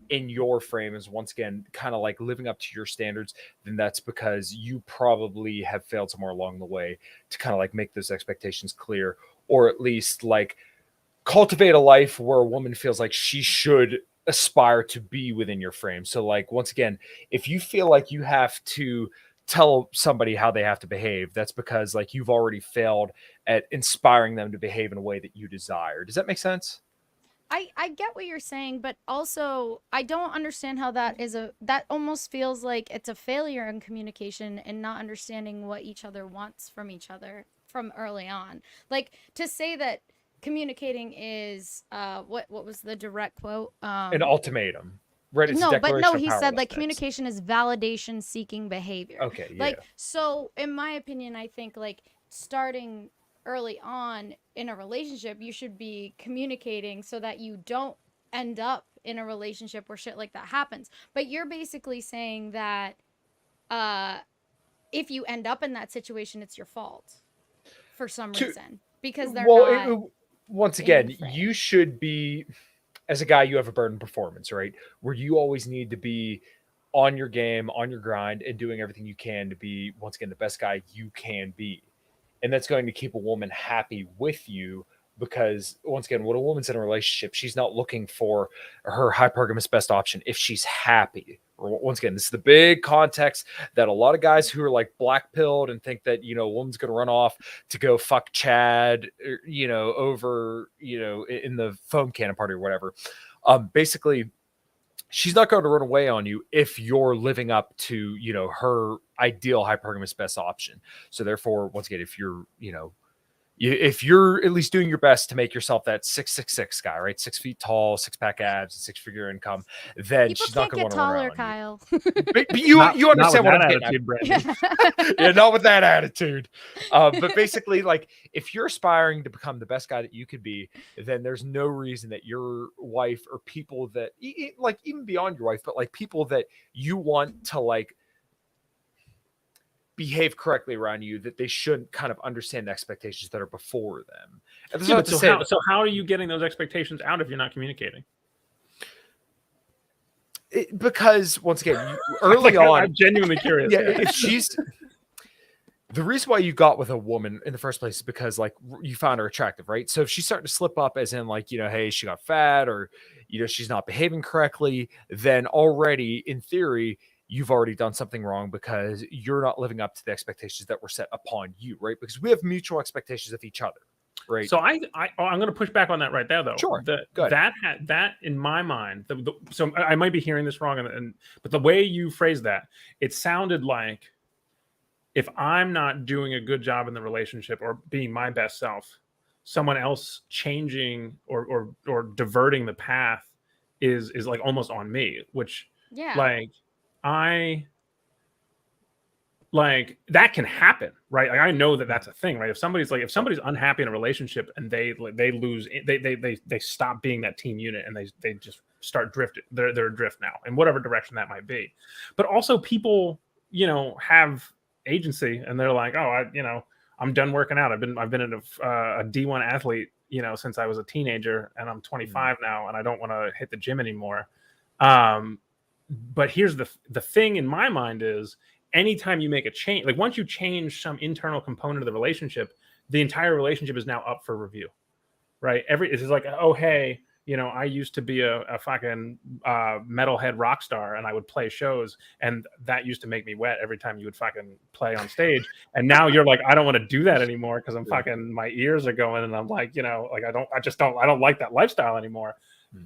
in your frame, is once again kind of like living up to your standards, then that's because you probably have failed somewhere along the way to kind of like make those expectations clear, or at least like cultivate a life where a woman feels like she should aspire to be within your frame. So like, once again, if you feel like you have to tell somebody how they have to behave, that's because like you've already failed at inspiring them to behave in a way that you desire. Does that make sense? I get what you're saying, but also I don't understand how that almost feels like it's a failure in communication and not understanding what each other wants from each other from early on. Like to say that communicating is what was the direct quote? An ultimatum. Right, it's he said like communication is validation seeking behavior. Okay, yeah. Like, so in my opinion, I think like starting early on in a relationship, you should be communicating so that you don't end up in a relationship where shit like that happens. But you're basically saying that if you end up in that situation, it's your fault for some reason because they're not. Once again, you should be. as a guy, you have a burden performance, right? Where you always need to be on your game, on your grind, and doing everything you can to be, once again, the best guy you can be. And that's going to keep a woman happy with you, because once again, when a woman's in a relationship, she's not looking for her hypergamous best option if she's happy. Or once again, this is the big context that a lot of guys who are like black pilled and think that, a woman's going to run off to go fuck Chad, over, in the foam cannon party or whatever. Basically, she's not going to run away on you if you're living up to, her ideal hypergamous best option. So therefore, once again, if you're, if you're at least doing your best to make yourself that 6'6" guy, right? 6 feet tall, 6-pack abs, and 6-figure income, then People she's not can't going to get want to run taller, around Kyle. you. But you understand what I'm getting at. attitude, Brandi. Yeah, not with that attitude. But basically, like, if you're aspiring to become the best guy that you could be, then there's no reason that your wife or people that, like, even beyond your wife, but like people that you want to like behave correctly around you, that they shouldn't kind of understand the expectations that are before them. And Yeah, but so how are you getting those expectations out if you're not communicating? Because once again, early on, I'm genuinely curious. Yeah, if she's the reason why you got with a woman in the first place is because like you found her attractive, right? So if she's starting to slip up, as in like, hey, she got fat, or she's not behaving correctly, then already in theory you've already done something wrong, because you're not living up to the expectations that were set upon you, right? Because we have mutual expectations of each other, right? So I'm going to push back on that right there, though. Sure. That in my mind, so I might be hearing this wrong, but the way you phrased that, it sounded like if I'm not doing a good job in the relationship or being my best self, someone else changing or diverting the path is like almost on me, which like that can happen, right? Like, I know that that's a thing, right? If somebody's unhappy in a relationship and they lose, they stop being that team unit, and they just start drifting. They're adrift now in whatever direction that might be. But also people, have agency, and they're like, oh, I'm done working out. I've been a D1 athlete, since I was a teenager, and I'm 25 now, and I don't want to hit the gym anymore. But here's the thing in my mind is, anytime you make a change, like once you change some internal component of the relationship, the entire relationship is now up for review, right? It's like, oh, hey, I used to be a fucking metalhead rock star, and I would play shows, and that used to make me wet every time you would fucking play on stage. And now you're like, I don't want to do that anymore because I'm fucking, my ears are going, and I'm like, like I don't like that lifestyle anymore.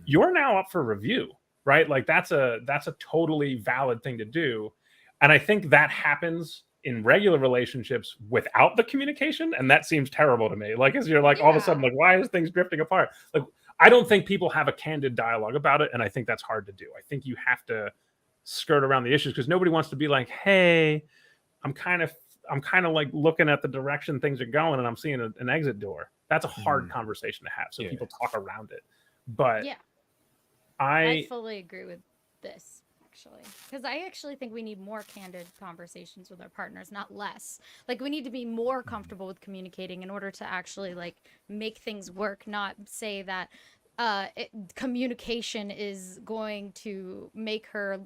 You're now up for review, right? Like that's a totally valid thing to do. And I think that happens in regular relationships without the communication. And that seems terrible to me. Like, as you're like, all of a sudden, like, why is things drifting apart? Like, I don't think people have a candid dialogue about it. And I think that's hard to do. I think you have to skirt around the issues, because nobody wants to be like, hey, I'm kind of like looking at the direction things are going, and I'm seeing an exit door. That's a hard conversation to have. So people talk around it. But I fully agree with this. Because I actually think we need more candid conversations with our partners, not less. Like, we need to be more comfortable with communicating in order to actually like make things work, not say that communication is going to make her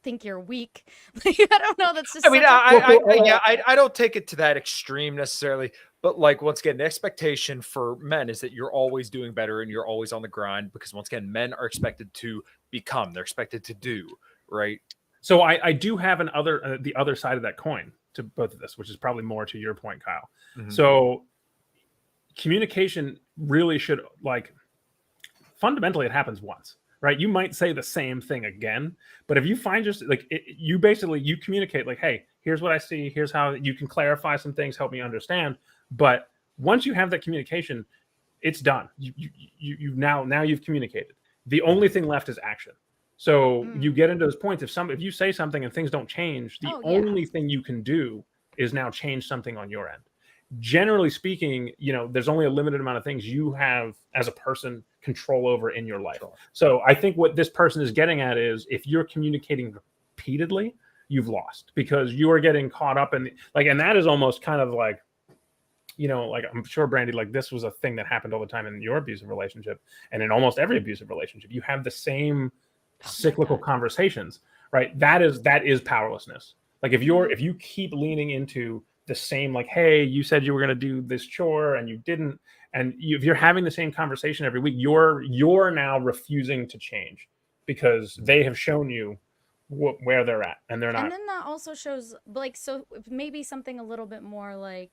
think you're weak. I don't know. That's just. I don't take it to that extreme necessarily. But like, once again, the expectation for men is that you're always doing better and you're always on the grind, because once again, men are expected to become, they're expected to do. Right. So I do have the other side of that coin to both of this, which is probably more to your point, Kyle. So communication really should, like, fundamentally, it happens once, right? You might say the same thing again, but if you find you communicate like, hey, here's what I see, here's how you can clarify some things, help me understand. But once you have that communication, it's done. Now you've communicated. The only thing left is action. So you get into those points. If you say something and things don't change, the only thing you can do is now change something on your end. Generally speaking, there's only a limited amount of things you have as a person control over in your life. Sure. So I think what this person is getting at is, if you're communicating repeatedly, you've lost, because you are getting caught up in and that is almost kind of like, you know, like I'm sure Brandi, like this was a thing that happened all the time in your abusive relationship and in almost every abusive relationship. You have the same cyclical conversations, right? That is powerlessness. Like if you keep leaning into the same, like, hey, you said you were going to do this chore and you didn't, and if you're having the same conversation every week, you're now refusing to change because they have shown you where they're at, and they're not. And then that also shows, like, so maybe something a little bit more like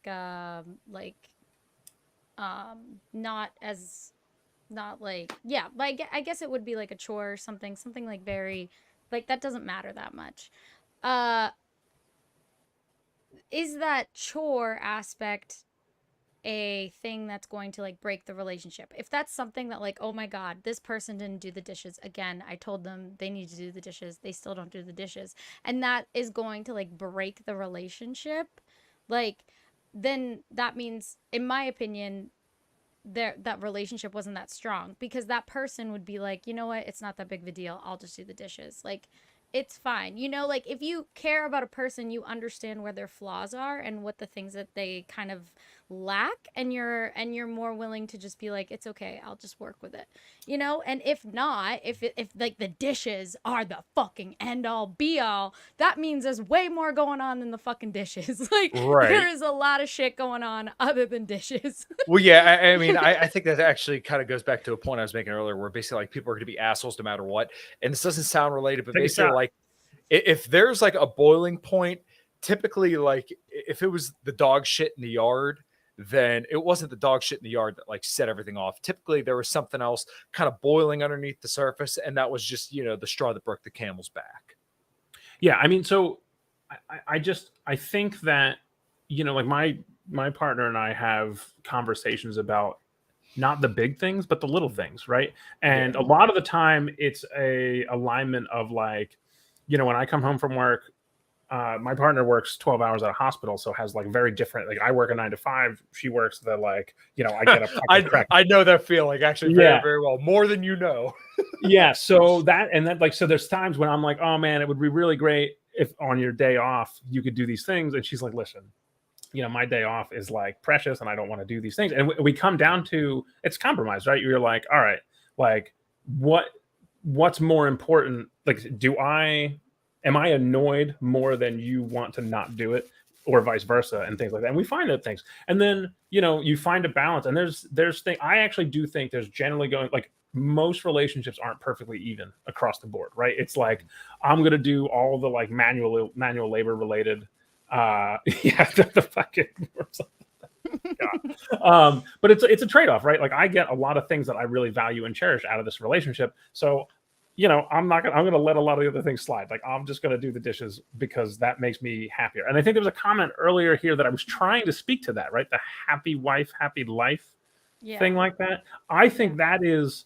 not as, not like, yeah, like I guess it would be like a chore or something like very, like that doesn't matter that much. Is that chore aspect a thing that's going to like break the relationship? If that's something that like, oh my god, this person didn't do the dishes again, I told them they need to do the dishes, they still don't do the dishes, and that is going to like break the relationship, like, then that means, in my opinion, that relationship wasn't that strong, because that person would be like, you know what, it's not that big of a deal, I'll just do the dishes, like it's fine. You know, like if you care about a person, you understand where their flaws are and what the things that they kind of lack, and you're more willing to just be like, it's okay, I'll just work with it, you know. And if not, if like the dishes are the fucking end all be all, that means there's way more going on than the fucking dishes. Like there is a lot of shit going on other than dishes. Well, yeah, I mean, I think that actually kind of goes back to a point I was making earlier, where basically like people are going to be assholes no matter what. And this doesn't sound related, but basically like if there's like a boiling point, typically like if it was the dog shit in the yard, then it wasn't the dog shit in the yard that like set everything off. Typically there was something else kind of boiling underneath the surface, and that was just, you know, the straw that broke the camel's back. Yeah, I mean, so I think that, you know, like my partner and I have conversations about not the big things, but the little things, right? And a lot of the time it's a alignment of like, you know, when I come home from work, my partner works 12 hours at a hospital, so has like very different, like I work a 9 to 5, she works the, like, you know, I get up. I know that feeling actually very, very well, more than you know. Yeah, so that like, so there's times when I'm like, oh man, it would be really great if on your day off you could do these things, and she's like, listen, you know, my day off is like precious and I don't want to do these things. And we come down to, it's compromise, right? You're like, all right, like what's more important? Like, am I annoyed more than you want to not do it, or vice versa, and things like that. And we find out things, and then, you know, you find a balance. And there's things, I actually do think there's generally going, like, most relationships aren't perfectly even across the board, right? It's like, I'm going to do all the like manual labor related, yeah, the fucking, but it's a trade-off, right? Like I get a lot of things that I really value and cherish out of this relationship. So, you know, I'm going to let a lot of the other things slide. Like I'm just going to do the dishes because that makes me happier. And I think there was a comment earlier here that I was trying to speak to that, right? The happy wife, happy life thing like that. I think that is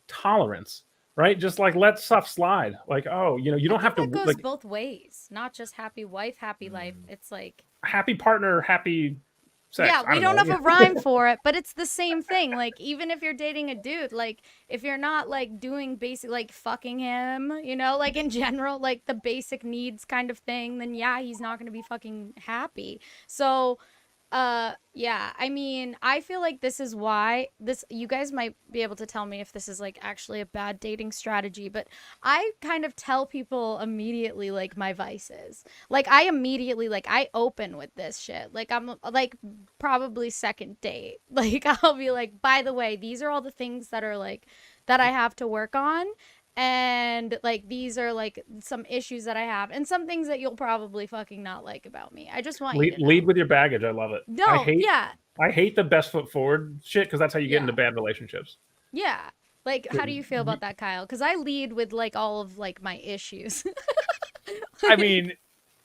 tolerance, right? Just like let stuff slide. Like, oh, you know, you don't have to. It goes like, both ways, not just happy wife, happy life. It's like happy partner, happy sex. Yeah, we don't have a rhyme for it, but it's the same thing. Like, even if you're dating a dude, like, if you're not, like, doing basic, like, fucking him, you know, like, in general, like, the basic needs kind of thing, then, yeah, he's not going to be fucking happy. So, yeah, I mean, I feel like this is why you guys might be able to tell me if this is like actually a bad dating strategy, but I kind of tell people immediately like my vices. Like I immediately, like, I open with this shit. Like I'm like probably second date. Like I'll be like, by the way, these are all the things that are like that I have to work on. And like these are like some issues that I have, and some things that you'll probably fucking not like about me. I just want you to lead with your baggage. I love it. No, I hate the best foot forward shit, because that's how you get into bad relationships. Yeah. Like, how do you feel about that, Kyle? Because I lead with like all of like my issues. I mean,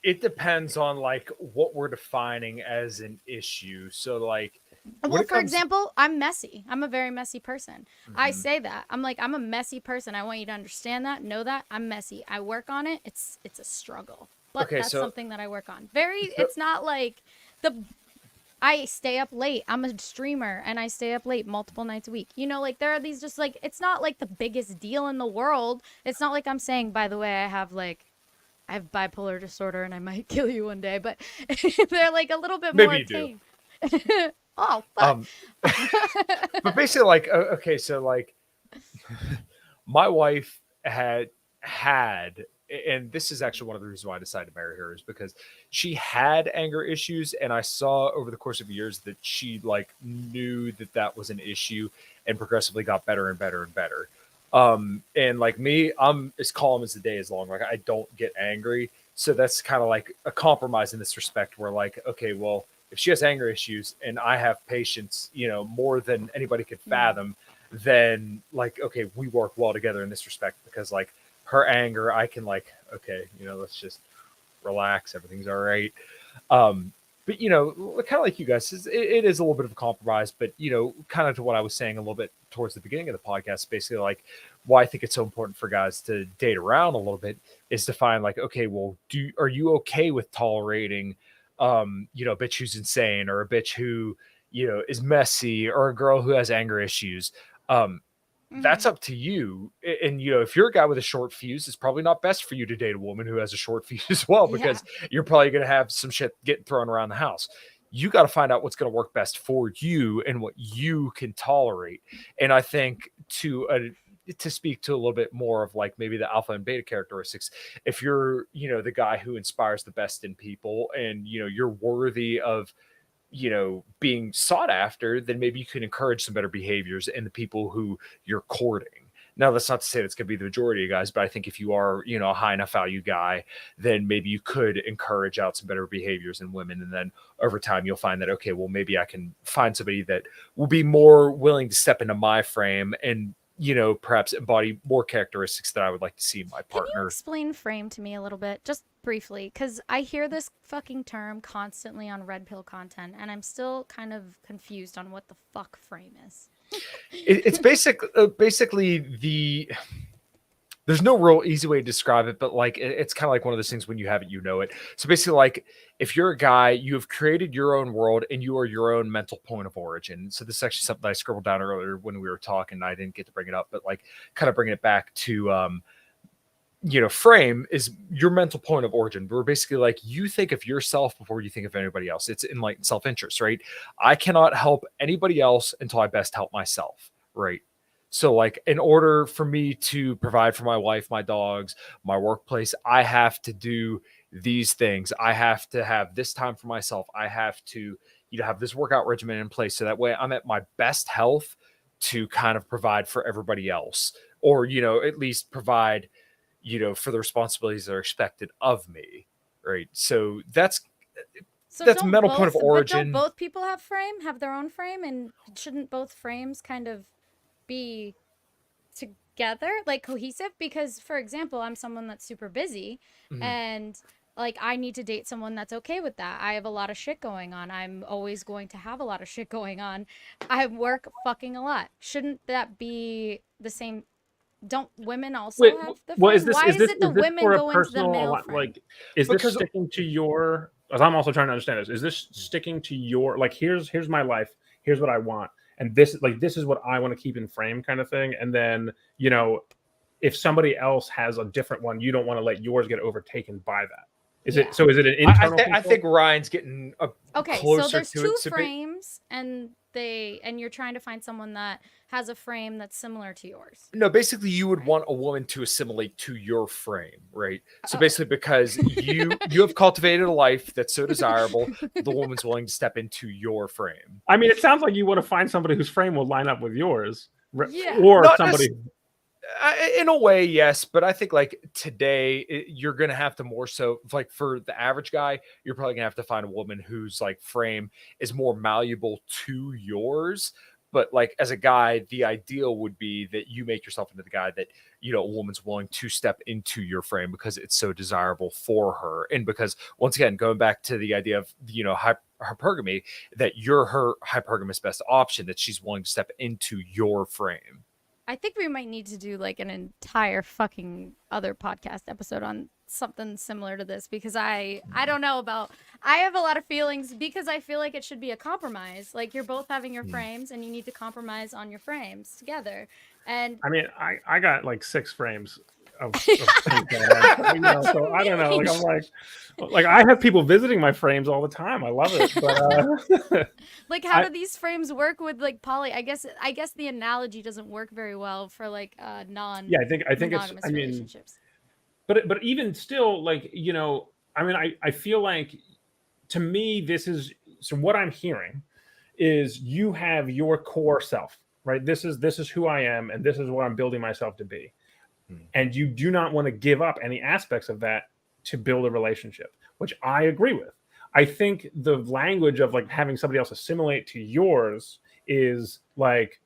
it depends on like what we're defining as an issue. So like, well, for example, I'm messy. I'm a very messy person. I say that. I'm like, I'm a messy person. I want you to understand that, know that. I'm messy. I work on it. It's a struggle. But that's something that I work on. It's not like I stay up late. I'm a streamer and I stay up late multiple nights a week. You know, like there are these just like, it's not like the biggest deal in the world. It's not like I'm saying, by the way, I have bipolar disorder and I might kill you one day, but they're like a little bit more tame. Oh, fuck. But basically, like, okay, so like, my wife had, and this is actually one of the reasons why I decided to marry her, is because she had anger issues, and I saw over the course of years that she like knew that that was an issue, and progressively got better and better and better. And like me, I'm as calm as the day is long. Like I don't get angry, so that's kind of like a compromise in this respect, where like, okay, well, if she has anger issues and I have patience, you know, more than anybody could fathom, then like, okay, we work well together in this respect, because like her anger, I can like, okay, you know, let's just relax, everything's all right. But you know, kind of like you guys, it is a little bit of a compromise, but you know, kind of to what I was saying a little bit towards the beginning of the podcast, basically like why I think it's so important for guys to date around a little bit is to find like, okay, well, are you okay with tolerating, you know, a bitch who's insane, or a bitch who, you know, is messy, or a girl who has anger issues? That's up to you. And you know, if you're a guy with a short fuse, it's probably not best for you to date a woman who has a short fuse as well, because you're probably going to have some shit getting thrown around the house. You got to find out what's going to work best for you and what you can tolerate. And I think to speak to a little bit more of like maybe the alpha and beta characteristics, if you're, you know, the guy who inspires the best in people, and you know, you're worthy of, you know, being sought after, then maybe you can encourage some better behaviors in the people who you're courting. Now, that's not to say that's going to be the majority of guys, but I think if you are, you know, a high enough value guy, then maybe you could encourage out some better behaviors in women. And then over time, you'll find that, okay, well, maybe I can find somebody that will be more willing to step into my frame and, you know, perhaps embody more characteristics that I would like to see in my partner. Can you explain frame to me a little bit, just briefly? Because I hear this fucking term constantly on Red Pill content, and I'm still kind of confused on what the fuck frame is. It's basically there's no real easy way to describe it, but like it's kind of like one of those things, when you have it, you know it. So basically, like if you're a guy, you have created your own world and you are your own mental point of origin. So this is actually something I scribbled down earlier when we were talking. I didn't get to bring it up, but like kind of bringing it back to you know, frame is your mental point of origin. We're basically like, you think of yourself before you think of anybody else. It's enlightened self-interest, right? I cannot help anybody else until I best help myself, right? So like, in order for me to provide for my wife, my dogs, my workplace, I have to do these things. I have to have this time for myself. I have to, you know, have this workout regimen in place, so that way I'm at my best health to kind of provide for everybody else, or, you know, at least provide, you know, for the responsibilities that are expected of me, right? So that's mental point of origin. But don't both people have their own frame, and shouldn't both frames kind of be together, like cohesive? Because, for example, I'm someone that's super busy, and like I need to date someone that's okay with that. I have a lot of shit going on. I'm always going to have a lot of shit going on. I work fucking a lot. Shouldn't that be the same? Don't women also have the frame? Why is it the women go into the male frame? Like, is this sticking to your? As I'm also trying to understand this. Is this sticking to your? Like, here's my life. Here's what I want, and this is what I want to keep in frame, kind of thing. And then, you know, if somebody else has a different one, you don't want to let yours get overtaken by that. Is it? So is it an internal? I think Ryan's getting closer so there's to two frames, and you're trying to find someone that has a frame that's similar to yours. No, basically you would want a woman to assimilate to your frame, right? So basically, because you have cultivated a life that's so desirable, the woman's willing to step into your frame. I mean, it sounds like you want to find somebody whose frame will line up with yours, yeah. or Not somebody. In a way, yes, but I think like today you're gonna have to more so, like for the average guy, you're probably gonna have to find a woman whose like frame is more malleable to yours. But like as a guy, the ideal would be that you make yourself into the guy that, you know, a woman's willing to step into your frame because it's so desirable for her, and because once again, going back to the idea of, you know, hypergamy, that you're her hypergamous best option, that she's willing to step into your frame. I think we might need to do like an entire fucking other podcast episode on something similar to this, because I don't know about, I have a lot of feelings, because I feel like it should be a compromise. Like, you're both having your frames and you need to compromise on your frames together. And I mean, I got like 6 frames of things going on. You know, so I don't know. Like I'm like I have people visiting my frames all the time. I love it. But like how do these frames work with like poly? I guess the analogy doesn't work very well for like non yeah, I think it's relationships. But even still, like, you know, I mean, I feel like, to me, this is, so what I'm hearing is you have your core self, right? This is who I am, and this is what I'm building myself to be. And you do not want to give up any aspects of that to build a relationship, which I agree with. I think the language of like having somebody else assimilate to yours is like,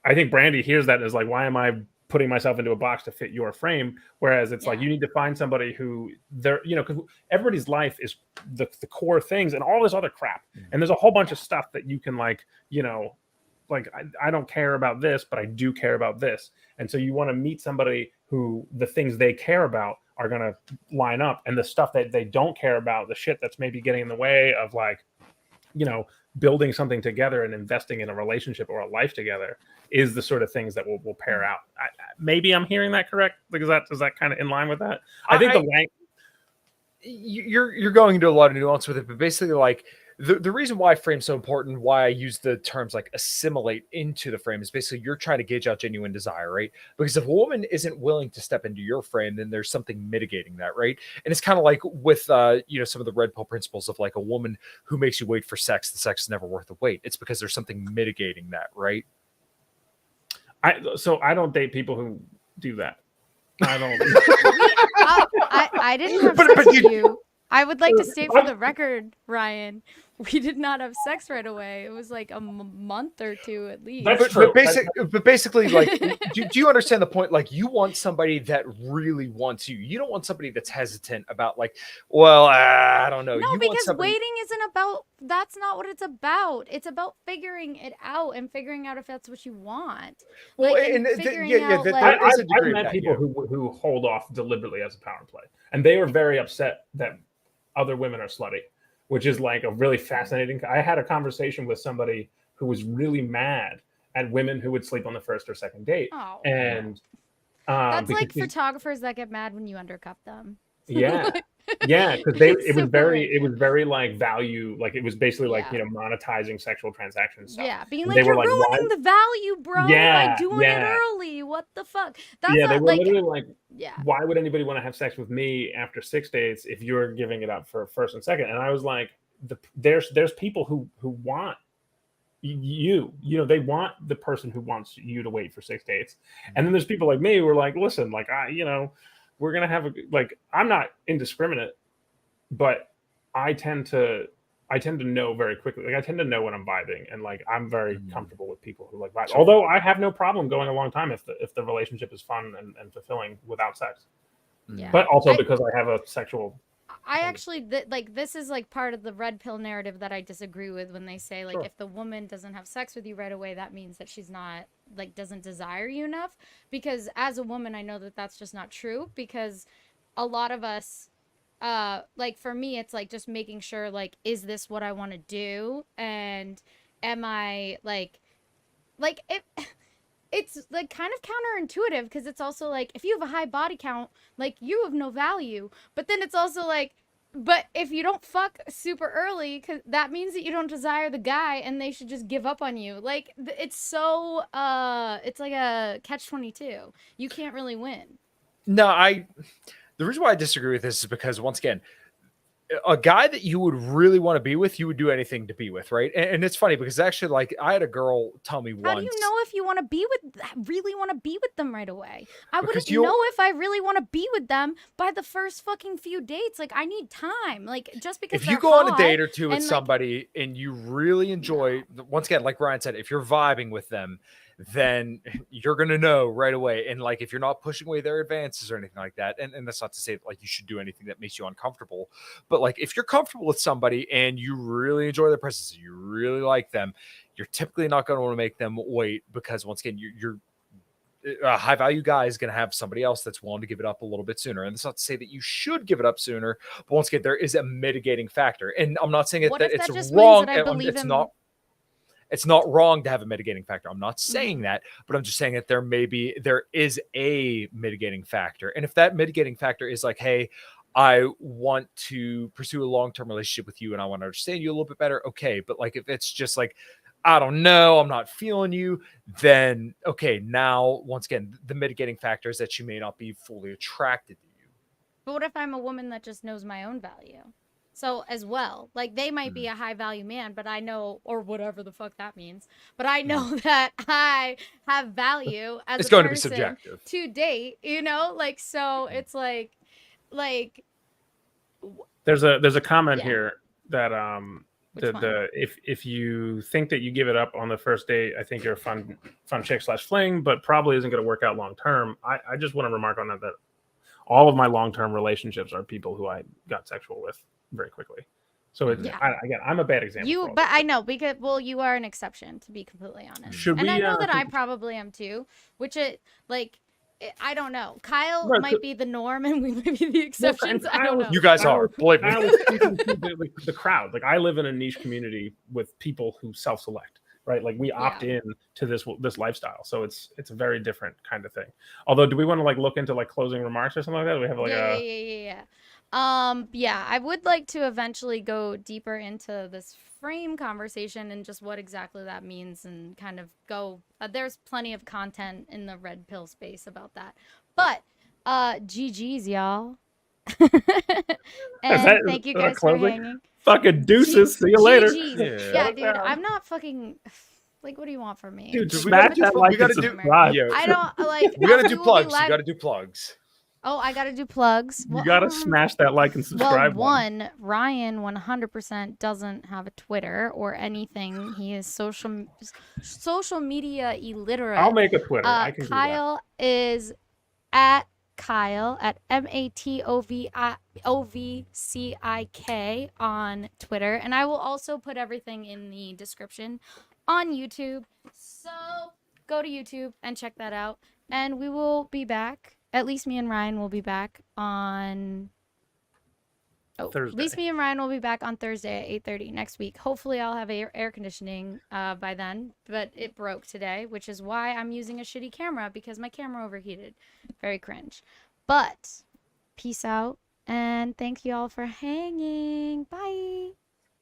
I think Brandi hears that as like, why am I putting myself into a box to fit your frame? Whereas it's like, you need to find somebody who they're, you know, because everybody's life is the core things and all this other crap. And there's a whole bunch of stuff that you can like, you know, like I don't care about this, but I do care about this. And so you want to meet somebody who the things they care about are going to line up, and the stuff that they don't care about, the shit that's maybe getting in the way of like, you know, building something together and investing in a relationship or a life together is the sort of things that will pair out. Maybe I'm hearing that correct? Like, is that kind of in line with that? I think you're going into a lot of nuance with it, but basically like the reason why frame's so important, why I use the terms like assimilate into the frame, is basically you're trying to gauge out genuine desire, right? Because if a woman isn't willing to step into your frame, then there's something mitigating that, right? And it's kind of like with you know, some of the red pill principles of like a woman who makes you wait for sex, the sex is never worth the wait. It's because there's something mitigating that, right? So I don't date people who do that. I don't. I didn't have sex with you. I would like to state for the record, Ryan, we did not have sex right away. It was like a month or two at least. But basically, like, do you understand the point? Like, you want somebody that really wants you. You don't want somebody that's hesitant about, like, well, I don't know. No, you because waiting isn't about, that's not what it's about. It's about figuring it out and figuring out if that's what you want. Well, like, and I've met people who hold off deliberately as a power play. And they are very upset that other women are slutty, which is like a really fascinating. I had a conversation with somebody who was really mad at women who would sleep on the first or second date. Oh, and that's like photographers that get mad when you undercup them. Yeah. Yeah, because it was very like value, like it was basically like, you know, monetizing sexual transaction stuff. Yeah, being like, you're ruining the value, bro, by doing it early. What the fuck? That's they were literally like, why would anybody want to have sex with me after 6 dates if you're giving it up for first and second? And I was like, there's people who want you know, they want the person who wants you to wait for 6 dates. And then there's people like me who are like, listen, like, you know, we're going to have like, I'm not indiscriminate, but I tend to know very quickly. Like, I tend to know when I'm vibing, and like, I'm very comfortable with people who like vibe. Sure. Although I have no problem going a long time if the relationship is fun and fulfilling without sex. Yeah. But also because I have a sexual. I actually like, this is like part of the red pill narrative that I disagree with, when they say like, if the woman doesn't have sex with you right away, that means that she's not like, doesn't desire you enough. Because as a woman, I know that that's just not true, because a lot of us, like for me, it's like just making sure, like, is this what I want to do? And am I like it's like kind of counterintuitive, because it's also like, if you have a high body count, like, you have no value. But then it's also like, but if you don't fuck super early, cause that means that you don't desire the guy, and they should just give up on you. Like, it's so it's like a catch-22. You can't really win. No, the reason why I disagree with this is because, once again, a guy that you would really want to be with, you would do anything to be with, right? And it's funny because actually, like, I had a girl tell me once. How do you know if you want to really want to be with them right away? I wouldn't know if I really want to be with them by the first fucking few dates. Like, I need time. Like, just because if you go on a date or two with somebody and you really enjoy, once again, like Ryan said, if you're vibing with them, then you're going to know right away. And like, if you're not pushing away their advances or anything like that, and that's not to say like you should do anything that makes you uncomfortable, but like, if you're comfortable with somebody and you really enjoy their presence, you really like them, you're typically not going to want to make them wait, because once again, you're a high value guy is going to have somebody else that's willing to give it up a little bit sooner. And that's not to say that you should give it up sooner, but once again, there is a mitigating factor. And I'm not saying that it's wrong. It's not. It's not wrong to have a mitigating factor. I'm not saying that, but I'm just saying that there is a mitigating factor. And if that mitigating factor is like, hey, I want to pursue a long-term relationship with you and I want to understand you a little bit better. Okay. But like, if it's just like, I don't know, I'm not feeling you, then okay, now once again, the mitigating factor is that you may not be fully attracted to you. But what if I'm a woman that just knows my own value? So as well, like they might be a high value man, but I know, or whatever the fuck that means, but I know that I have value as It's a going to be person subjective. to date, you know, like, so it's like There's a comment Yeah. here that Which one? if you think that you give it up on the first date, I think you're a fun chick / fling, but probably isn't going to work out long term. I just want to remark on that all of my long term relationships are people who I got sexual with very quickly. So Yeah. again, I'm a bad example. But I know, because you are an exception, to be completely honest. Should and we, I know that I probably am too, which I don't know. Kyle might be the norm and we might be the exceptions. I don't know. You guys are, believe me. I was speaking to the crowd. Like, I live in a niche community with people who self-select, right? Like, we opt in to this lifestyle, so it's a very different kind of thing. Although, do we want to like look into like closing remarks or something like that? We have like yeah, I would like to eventually go deeper into this frame conversation and just what exactly that means, and kind of go there's plenty of content in the red pill space about that, but GG's, y'all. And thank you guys for hanging. Fucking deuces. See you later. GG's. Yeah, dude, I'm not fucking like, what do you want from me? Dude, smash that like and subscribe. I don't like. We gotta do plugs. You gotta do plugs. Oh, I gotta do plugs. You gotta smash that like and subscribe. Well, Ryan 100% doesn't have a Twitter or anything. He is social media illiterate. I'll make a Twitter. I can Kyle is at Kyle at MATOVCIK on Twitter, and I will also put everything in the description on YouTube. So go to YouTube and check that out, and we will be back. At least me and Ryan will be back on Thursday. At least me and Ryan will be back on Thursday at 8:30 next week. Hopefully I'll have air conditioning by then, but it broke today, which is why I'm using a shitty camera, because my camera overheated. Very cringe. But peace out, and thank you all for hanging. Bye.